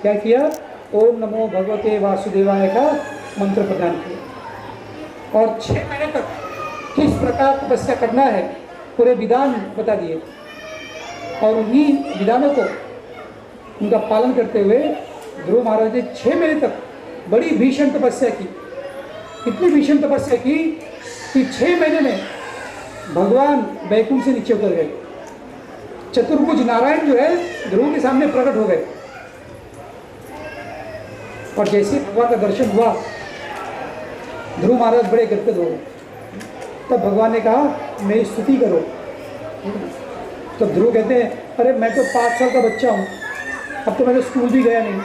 क्या किया, ओम नमो भगवते वासुदेवाय का मंत्र प्रदान किया। और 6 महीने तक किस प्रकार तपस्या करना है पूरे विधान बता दिए। और उन्हीं विधानों को उनका पालन करते हुए ध्रुव महाराज ने 6 महीने तक बड़ी भीषण तपस्या की। इतनी भीषण तपस्या की कि 6 महीने में भगवान बैकुंठ से नीचे उतर गए। चतुर्भुज नारायण जो है ध्रुव के सामने प्रकट हो गए। और जैसे भगवान का दर्शन हुआ, ध्रुव महाराज बड़े गदगद हो गए। तब भगवान ने कहा, मेरी स्तुति करो। तब ध्रुव कहते हैं, अरे मैं तो 5 साल का बच्चा हूँ, अब तो मैं तो स्कूल भी गया नहीं,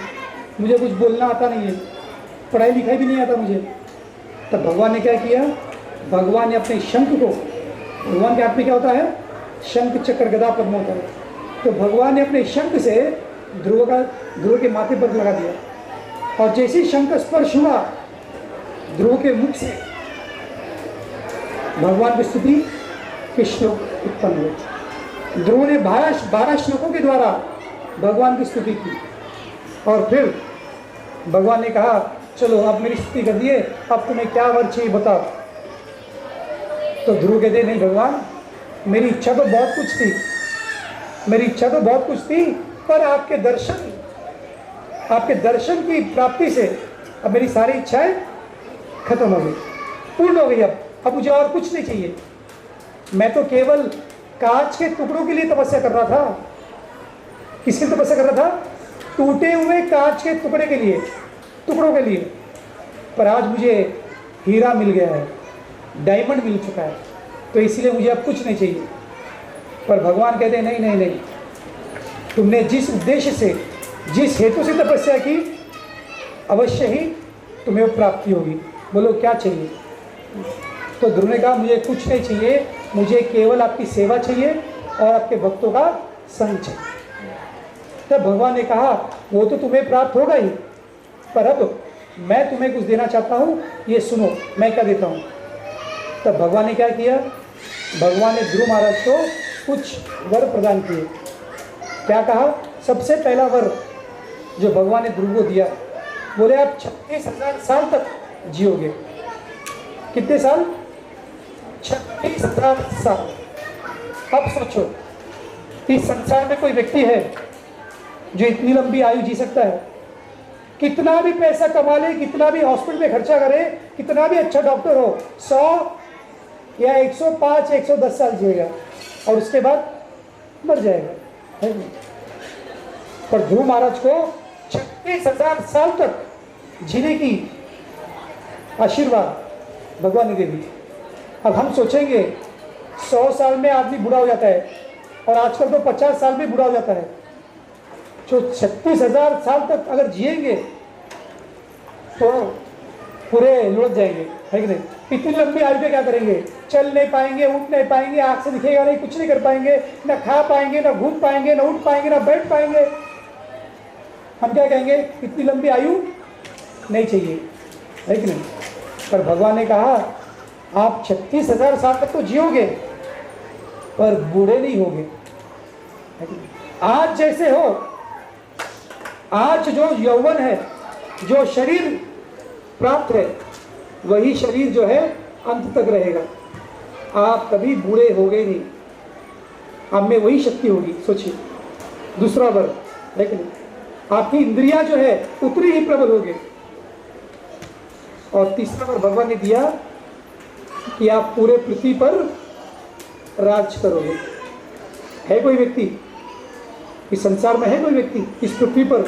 मुझे कुछ बोलना आता नहीं है, पढ़ाई लिखाई भी नहीं आता मुझे। तब भगवान ने क्या किया, भगवान ने अपने शंख को, भगवान के हाथ में क्या होता है, शंख चक्र गदा पद्म होता है, तो भगवान ने अपने शंख से ध्रुव के माथे पर लगा दिया। और जैसे शंख स्पर्श हुआ, ध्रुव के मुख से भगवान की स्तुति के श्लोक उत्पन्न हुए। ध्रुव ने 12 श्लोकों के द्वारा भगवान की स्तुति की और फिर भगवान ने कहा चलो अब मेरी स्तुति कर दिए, अब तुम्हें क्या वर चाहिए बताओ। तो ध्रुव कहते नहीं भगवान, मेरी इच्छा तो बहुत कुछ थी, मेरी इच्छा तो बहुत कुछ थी, पर आपके दर्शन की प्राप्ति से अब मेरी सारी इच्छाएं खत्म हो गई, पूर्ण हो गई। अब मुझे और कुछ नहीं चाहिए। मैं तो केवल कांच के टुकड़ों के लिए तपस्या कर रहा था। किसके लिए तपस्या कर रहा था? टूटे हुए कांच के टुकड़ों के लिए। पर आज मुझे हीरा मिल गया है, डायमंड मिल चुका है, तो इसीलिए मुझे अब कुछ नहीं चाहिए। पर भगवान कहते नहीं नहीं नहीं, तुमने जिस उद्देश्य से, जिस हेतु से तपस्या की, अवश्य ही तुम्हें वो प्राप्ति होगी। बोलो क्या चाहिए? तो ध्रुव ने कहा मुझे कुछ नहीं चाहिए, मुझे केवल आपकी सेवा चाहिए और आपके भक्तों का संग चाहिए। तब भगवान ने कहा वो तो तुम्हें प्राप्त होगा ही, पर अब मैं तुम्हें कुछ देना चाहता हूँ, ये सुनो मैं क्या देता हूँ। तब भगवान ने क्या किया? भगवान ने ध्रुव महाराज को कुछ वर प्रदान किए। क्या कहा? सबसे पहला वर जो भगवान ने ध्रुव को दिया, बोले आप 36,000 साल तक जियोगे। कितने साल? 36,000 साल। अब सोचो, इस संसार में कोई व्यक्ति है जो इतनी लंबी आयु जी सकता है? कितना भी पैसा कमा ले, कितना भी हॉस्पिटल में खर्चा करे, कितना भी अच्छा डॉक्टर हो, 100 या 105, 110 साल जिएगा और उसके बाद मर जाएगा, है नहीं? पर ध्रुव महाराज को 36,000 साल तक जीने की आशीर्वाद भगवान ने दे दी। अब हम सोचेंगे 100 साल में आदमी बूढ़ा हो जाता है और आजकल तो 50 साल में बूढ़ा हो जाता है। जो 36,000 साल तक अगर जिएंगे तो पूरे लुढ़क जाएंगे, है कि नहीं? इतनी लंबी आयु में क्या करेंगे? चल नहीं पाएंगे, उठ नहीं पाएंगे, आँख से दिखेगा नहीं, कुछ नहीं कर पाएंगे, ना खा पाएंगे, ना घूम पाएंगे, ना उठ पाएंगे, ना बैठ पाएंगे। हम क्या कहेंगे? इतनी लंबी आयु नहीं चाहिए, है कि नहीं? पर भगवान ने कहा आप 36,000 साल तक तो जियोगे पर बूढ़े नहीं होगे, है कि नहीं? आज जैसे हो, आज जो यौवन है, जो शरीर प्राप्त है, वही शरीर जो है अंत तक रहेगा। आप कभी बूढ़े होगे नहीं, आप में वही शक्ति होगी। सोचिए, दूसरा वर्ग, है कि नहीं? आपकी इंद्रियां जो है उतनी ही प्रबल होगी। और तीसरा वर्ग भगवान ने दिया कि आप पूरे पृथ्वी पर राज करोगे। है कोई व्यक्ति इस संसार में, है कोई व्यक्ति इस पृथ्वी पर?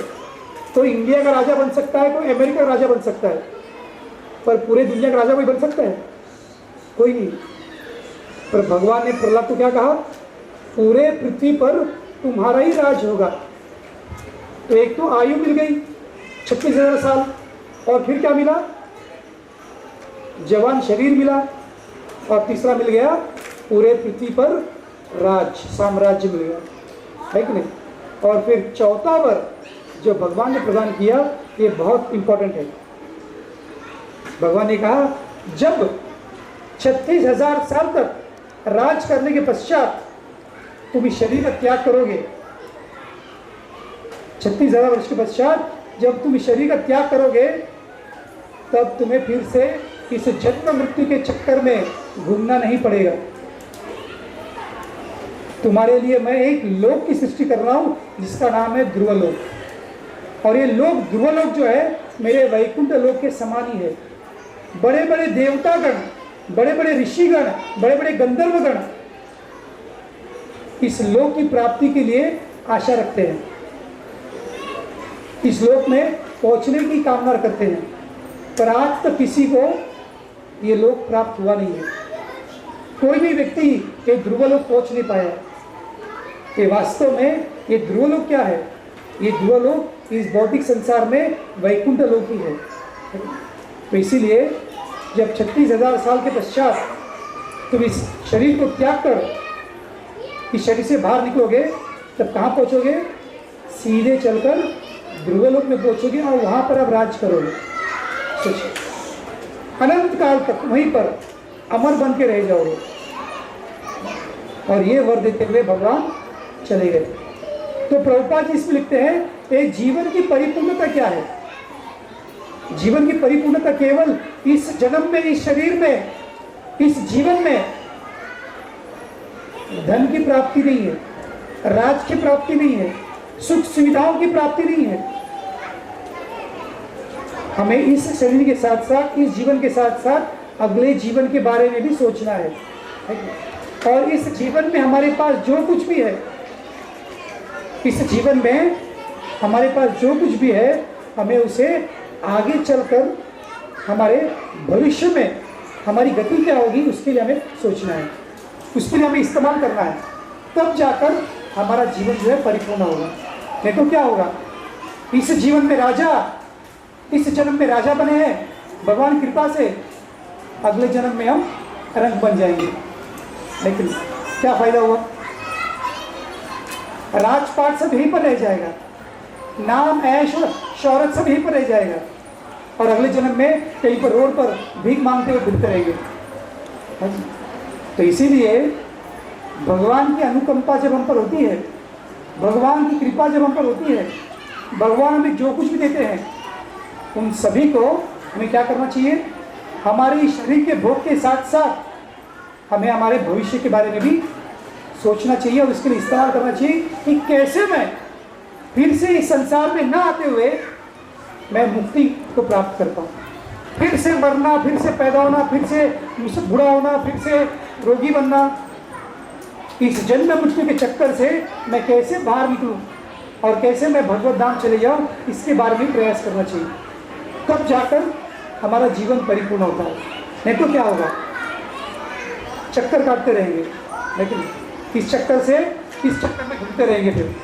कोई इंडिया का राजा बन सकता है, कोई अमेरिका का राजा बन सकता है, पर पूरे दुनिया का राजा कोई बन सकता है? कोई नहीं। पर भगवान ने प्रहलाद को क्या कहा? पूरे पृथ्वी पर तुम्हारा ही राज होगा। तो एक तो आयु मिल गई 36,000 साल, और फिर क्या मिला? जवान शरीर मिला, और तीसरा मिल गया पूरे पृथ्वी पर राज, साम्राज्य मिल गया, है कि नहीं? और फिर चौथा वर जो भगवान ने प्रदान किया, ये बहुत इंपॉर्टेंट है। भगवान ने कहा जब 36,000 साल तक राज करने के पश्चात तुम इस शरीर का त्याग करोगे, 36,000 वर्ष के पश्चात जब तुम इस शरीर का त्याग करोगे, तब तुम्हें फिर से इस जन्म मृत्यु के चक्कर में घूमना नहीं पड़ेगा। तुम्हारे लिए मैं एक लोक की सृष्टि कर रहा हूँ जिसका नाम है ध्रुवलोक। और ये लोक, ध्रुवलोक जो है मेरे वैकुंठ लोक के समान ही है। बड़े बड़े देवतागण, बड़े बड़े ऋषिगण, बड़े बड़े गंधर्वगण इस लोक की प्राप्ति के लिए आशा रखते हैं, इस लोक में पहुंचने की कामना करते हैं, पर आज तक किसी को ये लोक प्राप्त हुआ नहीं है। कोई भी व्यक्ति ये ध्रुवलोक पहुंच नहीं पाया। ये वास्तव में ये ध्रुवलोक क्या है? ये ध्रुवलोक इस भौतिक संसार में वैकुंठ लोक ही है। तो इसीलिए जब 36,000 साल के पश्चात तुम इस शरीर को त्याग कर इस शरीर से बाहर निकलोगे, तब कहाँ पहुँचोगे? सीधे चलकर ध्रुवलोक में पहुँचोगे और वहाँ पर अब राज करोगे। सोचिए, अनंत काल तक वहीं पर अमर बन के रह जाओगे। और ये वर देते हुए भगवान चले गए। तो प्रभुपाद जी इसमें लिखते हैं एक जीवन की परिपूर्णता क्या है? जीवन की परिपूर्णता केवल इस जन्म में, इस शरीर में, इस जीवन में धन की प्राप्ति नहीं है, राज की प्राप्ति नहीं है, सुख सुविधाओं की प्राप्ति नहीं है। हमें इस शरीर के साथ साथ, इस जीवन के साथ साथ अगले जीवन के बारे में भी सोचना है। और इस जीवन में हमारे पास जो कुछ भी है, इस जीवन में हमारे पास जो कुछ भी है, हमें उसे आगे चलकर हमारे भविष्य में हमारी गति क्या होगी उसके लिए हमें सोचना है, उसके लिए हमें इस्तेमाल करना है। तब जाकर हमारा जीवन जो है परिपूर्ण होगा। नहीं तो क्या होगा? इस जीवन में राजा, इस जन्म में राजा बने हैं भगवान कृपा से, अगले जन्म में हम रंग बन जाएंगे, लेकिन क्या फायदा हुआ? राजपाट सब यहीं पर रह जाएगा, नाम ऐश और शौहरत सब यहीं पर रह जाएगा, और अगले जन्म में कहीं पर रोड पर भीख मांगते हुए फिरते रहेंगे। तो इसीलिए भगवान की अनुकंपा जब हम पर होती है, भगवान की कृपा जब हम पर होती है, भगवान हमें जो कुछ भी देते हैं उन सभी को हमें क्या करना चाहिए? हमारे शरीर के भोग के साथ साथ हमें हमारे भविष्य के बारे में भी सोचना चाहिए और इसके लिए इस्तेमाल करना चाहिए कि कैसे मैं फिर से इस संसार में ना आते हुए मैं मुक्ति को प्राप्त कर पाऊँ। फिर से मरना, फिर से पैदा होना, फिर से बूढ़ा होना, फिर से रोगी बनना, इस जन्म मृत्यु के चक्कर से मैं कैसे बाहर निकलूं और कैसे मैं भगवत धाम चले जाऊं, इसके बारे में प्रयास करना चाहिए। तब जाकर हमारा जीवन परिपूर्ण होता है। नहीं तो क्या होगा? चक्कर काटते रहेंगे, लेकिन इस चक्कर से इस चक्कर में घूमते रहेंगे फिर।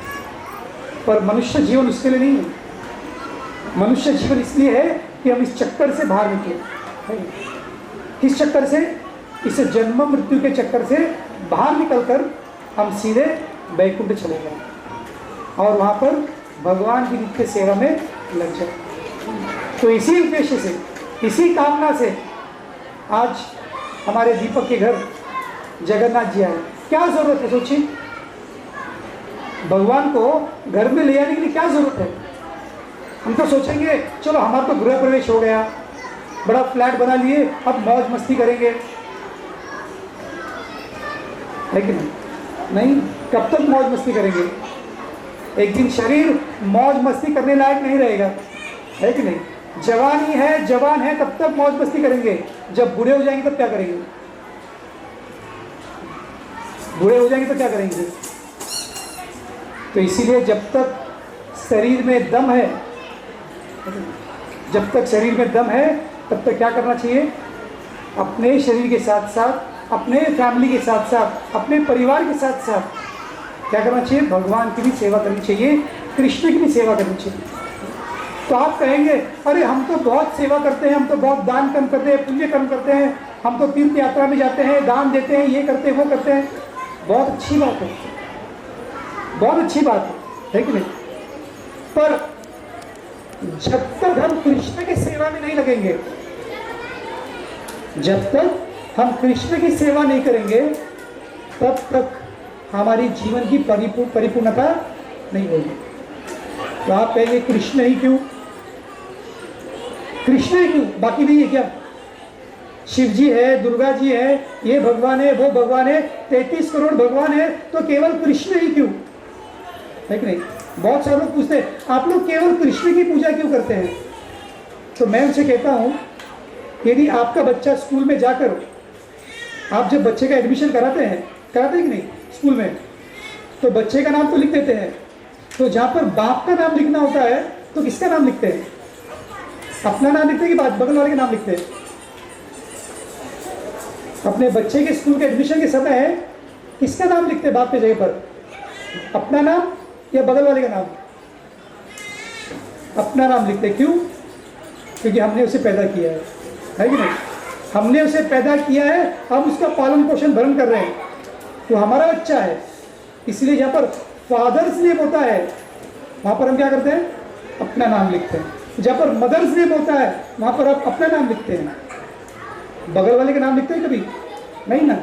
पर मनुष्य जीवन उसके लिए नहीं है। मनुष्य जीवन इसलिए है कि हम इस चक्कर से बाहर निकले। किस चक्कर से? इस जन्म मृत्यु के चक्कर से बाहर निकलकर हम सीधे वैकुंठ चले जाएं और वहाँ पर भगवान की नित्य सेवा में लग जाए। तो इसी उद्देश्य से, इसी कामना से आज हमारे दीपक के घर जगन्नाथ जी आए। क्या जरूरत है? सोचिए, भगवान को घर में ले आने के लिए क्या जरूरत है? हम तो सोचेंगे चलो हमारा तो गृह प्रवेश हो गया, बड़ा फ्लैट बना लिए, अब मौज मस्ती करेंगे, लेकिन नहीं, कब तक मौज मस्ती करेंगे? एक दिन शरीर मौज मस्ती करने लायक नहीं रहेगा, है कि नहीं? जवानी है, जवान है, तब तक मौज मस्ती करेंगे। जब बूढ़े हो जाएंगे तब क्या करेंगे? बूढ़े हो जाएंगे तो क्या करेंगे? तो इसीलिए जब तक शरीर में दम है, जब तक शरीर में दम है तब तक क्या करना चाहिए? अपने शरीर के साथ साथ, अपने फैमिली के साथ साथ, अपने परिवार के साथ साथ क्या करना चाहिए? भगवान की भी सेवा करनी चाहिए, कृष्ण की भी सेवा करनी चाहिए। तो आप कहेंगे अरे हम तो बहुत सेवा करते हैं, हम तो बहुत दान कर्म करते हैं, पुण्य कर्म करते हैं, हम तो तीर्थ यात्रा में जाते हैं, दान देते हैं, ये करते हैं, वो करते हैं। बहुत अच्छी बात है, बहुत अच्छी बात है कि नहीं? पर जब तक हम कृष्ण की सेवा में नहीं लगेंगे, जब तक हम कृष्ण की सेवा नहीं करेंगे, तब तक हमारी जीवन की परिपूर्णता नहीं होगी। तो आप कहेंगे कृष्ण ही क्यों? कृष्ण ही क्यों? बाकी नहीं है क्या? शिव जी है, दुर्गा जी है, ये भगवान है, वो भगवान है, 33 करोड़ भगवान है, तो केवल कृष्ण ही क्यों? है कि नहीं? बहुत सारे लोग पूछते हैं आप लोग केवल कृष्ण की पूजा क्यों करते हैं? तो मैं उनसे कहता हूँ, यदि आपका बच्चा स्कूल में जाकर, आप जब बच्चे का एडमिशन कराते हैं कि नहीं स्कूल में, तो बच्चे का नाम तो लिख देते हैं, तो जहाँ पर बाप का नाम लिखना होता है तो किसका नाम लिखते हैं? अपना नाम लिखते हैं कि बगल वाले का नाम लिखते हैं? अपने बच्चे के स्कूल के एडमिशन के समय किसका नाम लिखते हैं बाप की जगह पर? अपना नाम या बगल वाले का नाम? अपना नाम लिखते हैं। क्यों? क्योंकि हमने उसे पैदा किया है कि नहीं? हमने उसे पैदा किया है, हम उसका पालन पोषण भरण कर रहे हैं, तो हमारा बच्चा है। इसलिए जहाँ पर फादर्स नेम होता है वहाँ पर हम क्या करते हैं? अपना नाम लिखते हैं। जहाँ पर मदर्स नेम होता है वहाँ पर आप अपना नाम लिखते हैं। बगल वाले का नाम लिखते हैं कभी? नहीं ना।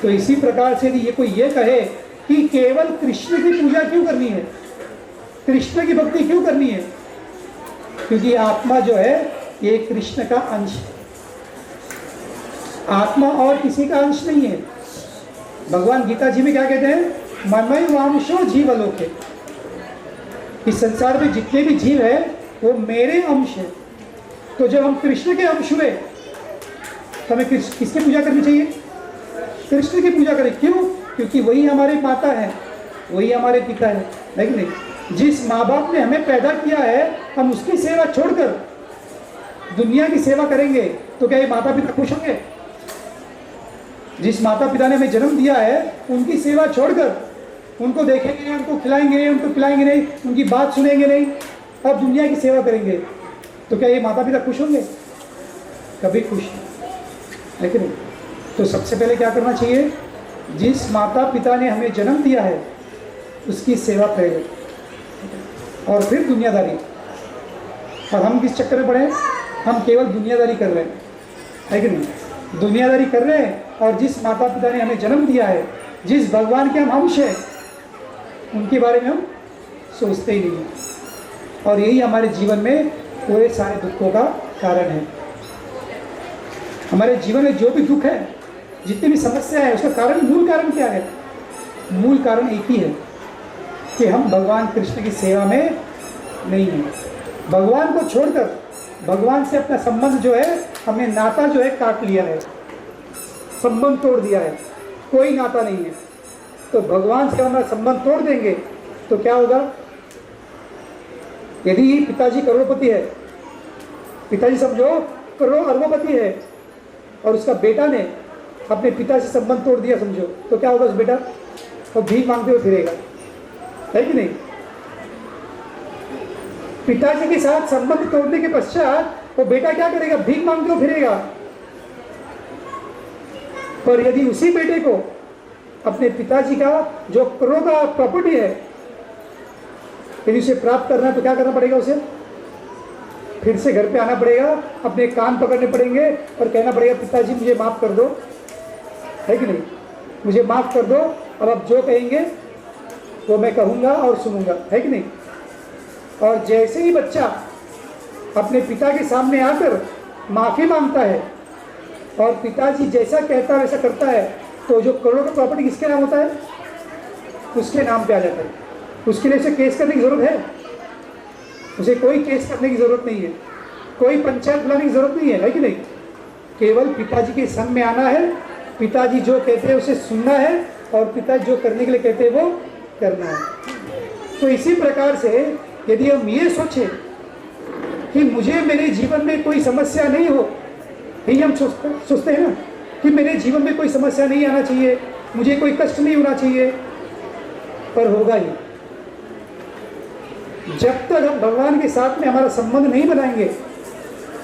तो इसी प्रकार से यदि ये कोई ये कहे कि केवल कृष्ण की पूजा क्यों करनी है, कृष्ण की भक्ति क्यों करनी है, क्योंकि आत्मा जो है ये कृष्ण का अंश है, आत्मा और किसी का अंश नहीं है। भगवान गीता जी में क्या कहते हैं? मनमय वांशो जीवलोके, इस संसार में जितने भी जीव है वो मेरे अंश है। तो जब हम कृष्ण के अंश हुए तो हमें किसकी पूजा करनी चाहिए? कृष्ण की पूजा करें। क्यों? क्योंकि वही हमारे माता है, वही हमारे पिता है कि नहीं? जिस माँ बाप ने हमें पैदा किया है, हम उसकी सेवा छोड़कर दुनिया की सेवा करेंगे तो क्या ये माता पिता खुश होंगे? जिस माता पिता ने हमें जन्म दिया है उनकी सेवा छोड़कर, उनको देखेंगे नहीं, उनको खिलाएंगे नहीं, उनको पिलाएंगे नहीं, उनकी बात सुनेंगे नहीं, और दुनिया की सेवा करेंगे तो क्या ये माता पिता खुश होंगे? कभी खुश है कि नहीं? तो सबसे पहले क्या करना चाहिए? जिस माता पिता ने हमें जन्म दिया है उसकी सेवा पहले, और फिर दुनियादारी। और हम किस चक्कर में पड़े हैं? हम केवल दुनियादारी कर रहे हैं कि नहीं? दुनियादारी कर रहे हैं, और जिस माता पिता ने हमें जन्म दिया है, जिस भगवान के हम अंश हैं, उनके बारे में हम सोचते ही नहीं हैं। और यही हमारे जीवन में पूरे सारे दुखों का कारण है। हमारे जीवन में जो भी दुख है, जितनी भी समस्या है, उसका कारण, मूल कारण क्या है? मूल कारण एक ही है कि हम भगवान कृष्ण की सेवा में नहीं हैं। भगवान को छोड़कर, भगवान से अपना संबंध जो है, हमने नाता जो है काट लिया है, संबंध तोड़ दिया है, कोई नाता नहीं है। तो भगवान से हमारा संबंध तोड़ देंगे तो क्या होगा? यदि पिताजी करोड़पति है, पिताजी समझो करोड़ अरबोपति है, और उसका बेटा ने अपने पिता से संबंध तोड़ दिया समझो, तो क्या होगा? उस बेटा वो भीख मांगते हुए फिरेगा, है कि नहीं? पिताजी के साथ संबंध तोड़ने के पश्चात वो बेटा क्या करेगा? भीख मांगते हुए फिरेगा। पर यदि उसी बेटे को अपने पिताजी का जो करोड़ का प्रॉपर्टी है, यदि उसे प्राप्त करना है तो क्या करना पड़ेगा? उसे फिर से घर पे आना पड़ेगा, अपने कान पकड़ने पड़ेंगे और कहना पड़ेगा पिताजी मुझे माफ़ कर दो, है कि नहीं? मुझे माफ़ कर दो, अब आप जो कहेंगे वो मैं कहूँगा और सुनूंगा, है कि नहीं? और जैसे ही बच्चा अपने पिता के सामने आकर माफ़ी मांगता है और पिताजी जैसा कहता है वैसा करता है, तो जो करोड़ों का प्रॉपर्टी किसके नाम होता है? उसके नाम पे आ जाता है। उसके लिए उसे केस करने की ज़रूरत है? उसे कोई केस करने की ज़रूरत नहीं है, कोई पंचायत बुलाने की ज़रूरत नहीं है कि नहीं? केवल पिताजी के संग में आना है, पिताजी जो कहते हैं उसे सुनना है, और पिताजी जो करने के लिए कहते हैं वो करना है। तो इसी प्रकार से यदि हम ये सोचें कि मुझे मेरे जीवन में कोई समस्या नहीं हो, यही हम सोचते हैं ना कि मेरे जीवन में कोई समस्या नहीं आना चाहिए, मुझे कोई कष्ट नहीं होना चाहिए, पर होगा ही। जब तक हम भगवान के साथ में हमारा संबंध नहीं बनाएंगे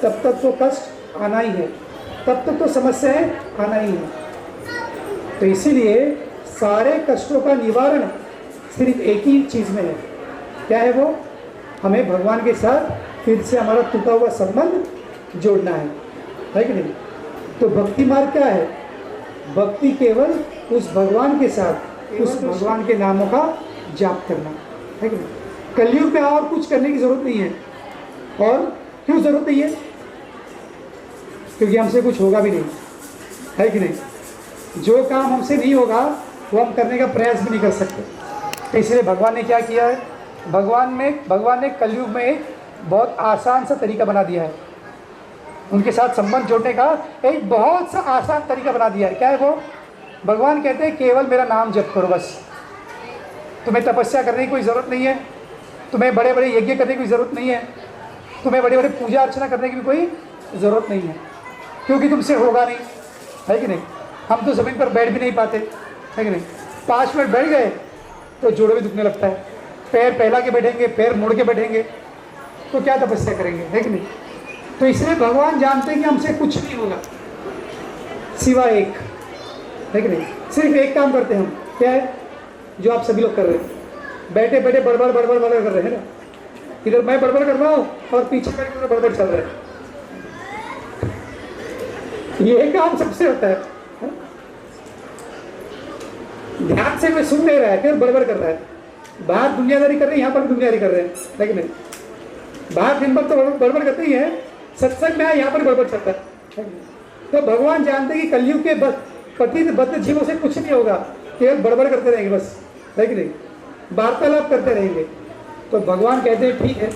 तब तक तो कष्ट आना ही है, तब तक तो समस्याएं आना ही है। तो इसीलिए सारे कष्टों का निवारण सिर्फ एक ही चीज़ में है। क्या है वो? हमें भगवान के साथ फिर से हमारा टूटा हुआ संबंध जोड़ना है कि नहीं? तो भक्ति मार्ग क्या है? भक्ति केवल उस भगवान के साथ, उस भगवान के नामों का जाप करना, है कि नहीं? कलयुग में और कुछ करने की जरूरत नहीं है। और क्यों जरूरत नहीं है? क्योंकि हमसे कुछ होगा भी नहीं, है कि नहीं? जो काम हमसे नहीं होगा वो हम करने का प्रयास भी नहीं कर सकते। तो इसलिए भगवान ने क्या किया है? भगवान ने कलयुग में एक बहुत आसान सा तरीका बना दिया है, उनके साथ संबंध जोड़ने का एक बहुत सा आसान तरीका बना दिया है। क्या है वो? भगवान कहते हैं केवल मेरा नाम जप करो बस। तुम्हें तपस्या करने की कोई ज़रूरत नहीं है, तुम्हें बड़े बड़े यज्ञ करने की ज़रूरत नहीं है, तुम्हें बड़े बड़े पूजा अर्चना करने की भी कोई ज़रूरत नहीं है, क्योंकि तुमसे होगा नहीं, है कि नहीं? हम तो ज़मीन पर बैठ भी नहीं पाते, है कि नहीं? 5 मिनट बैठ गए तो जोड़ों में दुखने लगता है, पैर फैला के बैठेंगे, पैर मुड़ के बैठेंगे, तो क्या तपस्या करेंगे, है कि नहीं? तो इसलिए भगवान जानते हैं कि हमसे कुछ नहीं होगा सिवाय एक, है कि नहीं? सिर्फ एक काम करते हैं हम, क्या है? जो आप सभी लोग कर रहे हैं, बैठे बैठे बड़बड़ बड़बड़ बड़बड़ कर रहे हैं ना। इधर मैं बड़बड़ कर रहा हूँ और पीछे बैठ कर बड़बड़ चल रहा है। ये काम सबसे होता है। ध्यान से कोई सुन नहीं रहा है, फिर बड़बड़ कर रहा है। बाहर दुनियादारी कर रहे हैं, यहाँ पर भी दुनियादारी कर रहे हैं, लेकिन नहीं, बाहर दिन भर तो बड़बड़ करते ही है, सत्संग में आए यहाँ पर गड़बड़ चलता है। तो भगवान जानते हैं कि कलयुग के पतित बद्ध जीवों से कुछ नहीं होगा, केवल बड़बड़ करते रहेंगे बस, है कि नहीं, वार्तालाप करते रहेंगे। तो भगवान कहते हैं ठीक है,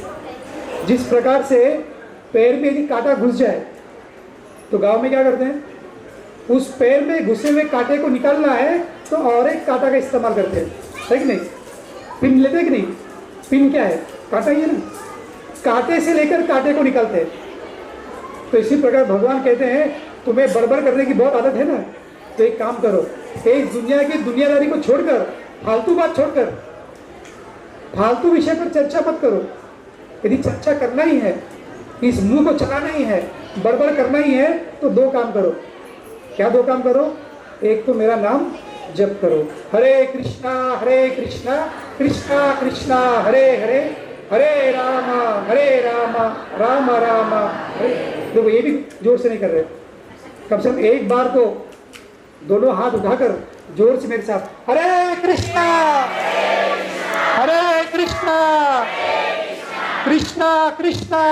जिस प्रकार से पैर में यदि कांटा घुस जाए तो गांव में क्या करते हैं, उस पैर में घुसे हुए कांटे को निकालना है तो और एक कांटा का इस्तेमाल करते हैं, है कि नहीं, पिन लेते हैं कि नहीं, पिन क्या है, कांटा ही है ना, कांटे से लेकर कांटे को निकालते हैं। तो इसी प्रकार भगवान कहते हैं तुम्हें बड़बड़ करने की बहुत आदत है ना, तो एक काम करो, एक दुनिया की दुनियादारी को छोड़कर, फालतू बात छोड़कर, फालतू विषय पर चर्चा मत करो। यदि चर्चा करना ही है, इस मुंह को चलाना ही है, बड़बड़ करना ही है, तो दो काम करो। क्या दो काम करो? एक तो मेरा नाम जप करो, हरे कृष्णा कृष्णा कृष्णा हरे हरे, हरे राम राम राम हरे। देखो ये भी जोर से नहीं कर रहे, कम से कम एक बार तो दोनों हाथ उठाकर जोर से मेरे साथ, हरे कृष्णा कृष्णा कृष्णा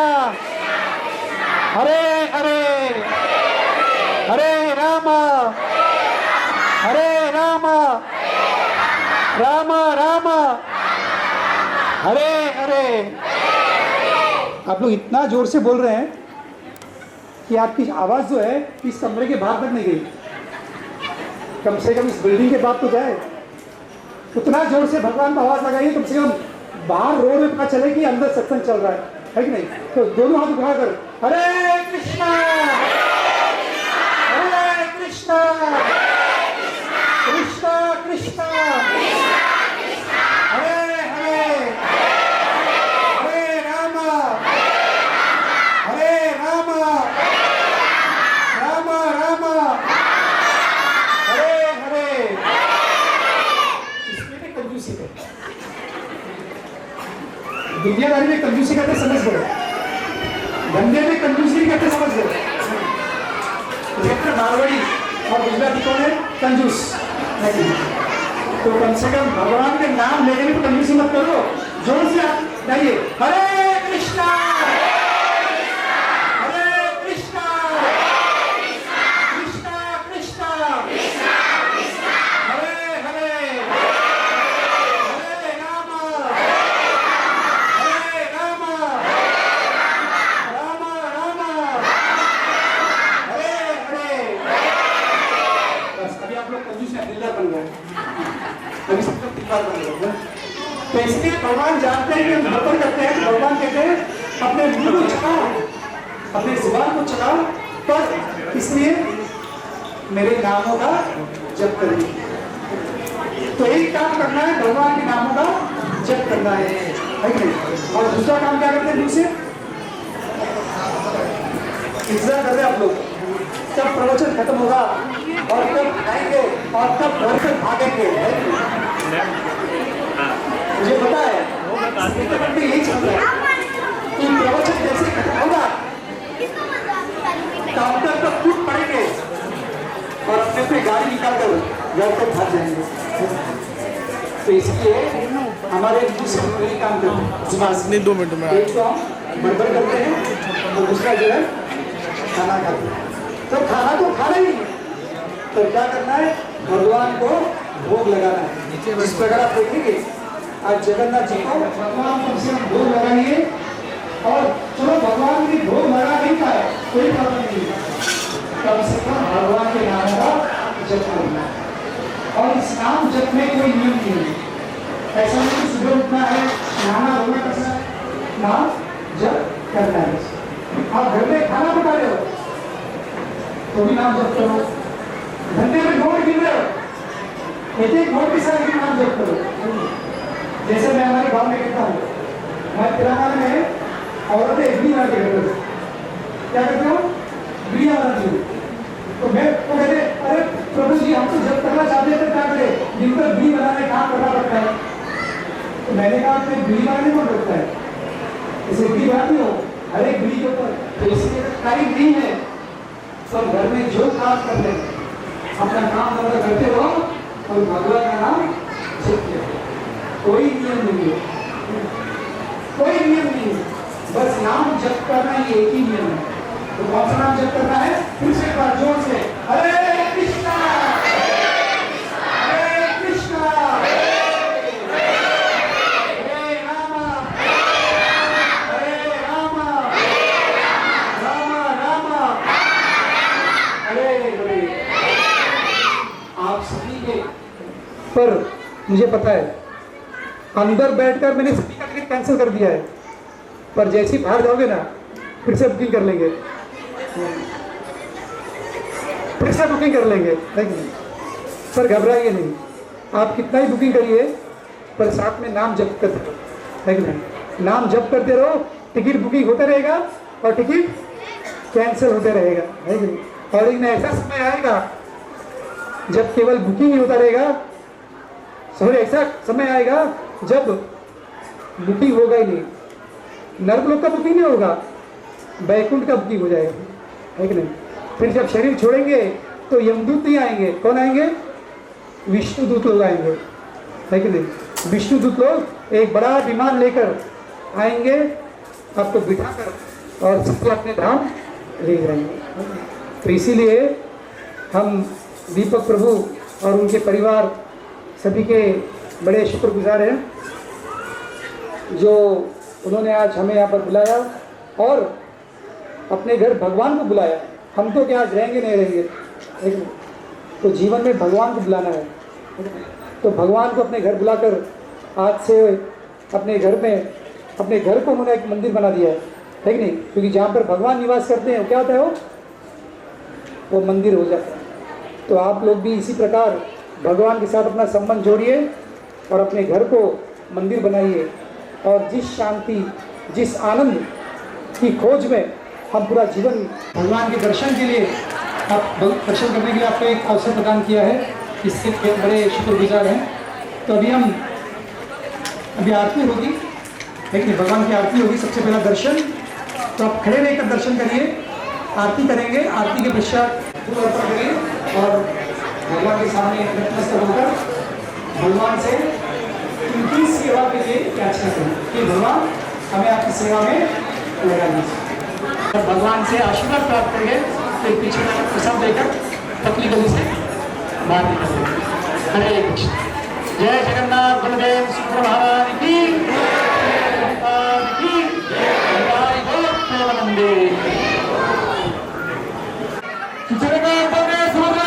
हरे हरे, हरे राम राम राम हरे हरे। आप लोग इतना जोर से बोल रहे हैं कि आपकी आवाज जो है इस कमरे के बाहर तक नहीं गई, कम से कम इस बिल्डिंग के बाद तो जाए। उतना जोर से भगवान को आवाज लगाइए, कम से कम बाहर रोड में पता चले कि अंदर सत्संग चल रहा है कि नहीं। तो दोनों हाथ उठाकर हरे कृष्णा कृष्णा कृष्णा हरे हरे, हरे राम राम हरे हरे। इसमें भी कंजूसी है, दुनियादारी में कंजूसी करते समझ गए, धंधे में कंजूसी करते समझ गए। मारवाड़ी और गुजराती कौन है? कंजूस। तो कम से कम भगवान के नाम लेने में तो कंजूसी मत करो, जोर से आप गाइए, हरे कृष्णा कृष्णा कृष्णा हरे हरे, हरे राम राम हरे हरे। बस अभी आप लोग कंजूस हैं, दिलदार बन गए, अभी सब लोग दिलदार बन गए। तो इसलिए भगवान जानते हैं कि हम बड़बड़ करते हैं, भगवान कहते हैं अपने मुंह को चलाओ, अपने जुबान को चलाओ, पर इसलिए मेरे नामों का जप करिए। तो एक काम करना है, भगवान के नामों का जप करना है कि नहीं। और दूसरा काम क्या करते हैं, मुझसे इंतजार कर रहे हैं आप लोग, तब प्रवचन खत्म होगा और तब आएंगे और तब घर से भागेंगे। मुझे पता है यही चल रहा है कि प्रवचन जैसे खत्म होगा काउंटर तक कूद पड़ेंगे और अपने अपने गाड़ी निकाल कर घर तक भाग जाएंगे। तो इसलिए हमारे दूसरे काम करते हैं, 2 मिनट में एक तो हम बड़बड़ करते हैं और दूसरा जो है खाना खाते हैं। तो खाना तो खाना ही है, तो क्या करना है, भगवान को भोग लगाना है। इस प्रकार आप देखेंगे आज जगन्नाथ जी को भगवान कम से कम भोग लगाइए, और चलो भगवान की भोग लगा नहीं पाए कोई प्रॉब्लम नहीं है, कम से कम भगवान के नाम का जप करना है। और इस नाम जप में कोई नियम नहीं है, ऐसा नहीं कि सुबह उठना है, नहाना धोना करना है, नाम जप करना है। आप घर में खाना पका रहे हो तो भी नाम जप करो, धंधे में नोट गिन रहे हो, एक नोट के साथ भी नाम जप करो। जैसे मैं हमारे गांव में कहता हूँ, मैं तेलंगाना में औरतें बीड़ी बना के करते, क्या करते हो, बीड़ियाँ बनाती हूँ। तो मैं वो कहते अरे प्रभु जी हम तो जब करना चाहते हैं तो क्या करें, दिन भर बीड़ी बनाने काम करना पड़ता है। तो मैंने कहा कि बीड़ी बनाने कौन रोकता है, इसे बीड़ी बनाती हो हर एक बीड़ी के ऊपर, तो इसलिए टाइम नहीं है सब घर में जो काम करते हैं अपना काम धंधा करते रहो और भगवान का नाम जपते रहो। कोई नियम नहीं है, कोई नियम नहीं है, बस नाम जप करना ही एक ही नियम है। तो कौन सा नाम जप करना है? फिर से एक बार जोर से, हरे कृष्णा हरे कृष्णा हरे रामा रामा रामा हरे हरे। आप सभी के पर मुझे पता है अंदर बैठकर मैंने सभी का टिकट कैंसिल कर दिया है, पर जैसे ही बाहर जाओगे ना फिर से बुकिंग कर लेंगे, फिर से बुकिंग कर लेंगे, है कि नहीं? पर घबराइए नहीं, आप कितना ही बुकिंग करिए पर साथ में नाम जप करते रहो, है कि नहीं? नाम जप करते रहो, टिकट बुकिंग होता रहेगा और टिकट कैंसिल होते रहेगा, है कि नहीं? और एक ऐसा समय आएगा जब केवल बुकिंग ही होता रहेगा, सॉरी ऐसा समय आएगा जब बुकिंग होगा ही नहीं, नरकलोक का बुकिंग नहीं होगा, बैकुंठ का बुकिंग हो जाएगा, है कि नहीं? फिर जब शरीर छोड़ेंगे तो यमदूत नहीं आएंगे, कौन आएंगे? विष्णुदूत लोग आएंगे, है कि नहीं? विष्णुदूत लोग एक बड़ा विमान लेकर आएंगे, आपको बिठाकर और सबको अपने धाम ले जाएंगे। तो इसीलिए हम दीपक प्रभु और उनके परिवार सभी के बड़े शुक्रगुजार हैं जो उन्होंने आज हमें यहाँ पर बुलाया और अपने घर भगवान को बुलाया। हम तो क्या आज रहेंगे नहीं रहेंगे, लेकिन तो जीवन में भगवान को बुलाना है, तो भगवान को अपने घर बुलाकर आज से अपने घर में अपने घर को उन्होंने एक मंदिर बना दिया है कि नहीं? क्योंकि जहाँ पर भगवान निवास करते हैं क्या होता है, वो मंदिर हो जाता है। तो आप लोग भी इसी प्रकार भगवान के साथ अपना संबंध जोड़िए और अपने घर को मंदिर बनाइए, और जिस शांति जिस आनंद की खोज में हम पूरा जीवन भगवान के दर्शन के लिए आप दर्शन करने के लिए आपको एक अवसर प्रदान किया है, इसके लिए बड़े शुक्रगुजार हैं। तो अभी आरती होगी, लेकिन भगवान की आरती होगी, सबसे पहला दर्शन, तो आप खड़े रहकर दर्शन करिए, आरती करेंगे, आरती के पश्चात फूल अर्पण करिए और भगवान के सामने नतमस्तक होकर भगवान से उनकी सेवा के लिए याचना करें कि भगवान हमें आपकी सेवा में लगा दीजिए। जब भगवान से आशीर्वाद प्राप्त करेंगे तो पीछे प्रसाद देकर पतली गली से बाहर निकलेंगे। हरे कृष्ण। जय जगन्नाथ बलदेव सुभद्रा महारानी की जय। प्रेमानंदे जगन्नाथ बलदेव सुभद्रा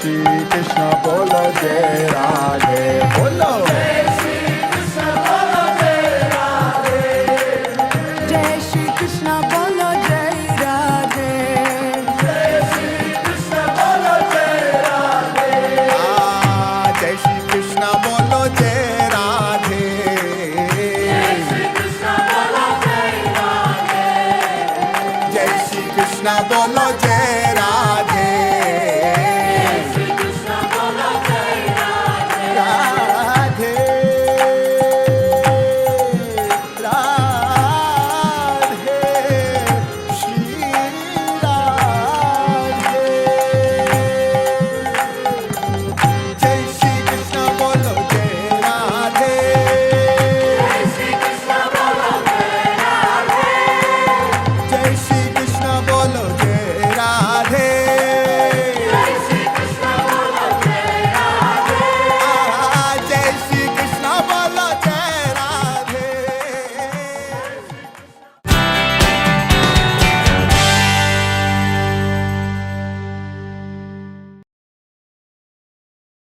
श्री कृष्ण बोलो जय राधे बोलो जय श्री कृष्ण बोलो जय राधे जय श्री कृष्ण बोलो जय राधे जय श्री कृष्ण बोलो जय राधे जय श्री कृष्ण बोलो जय राधे जय श्री कृष्ण बोलो जय राधे जय श्री कृष्ण बोलो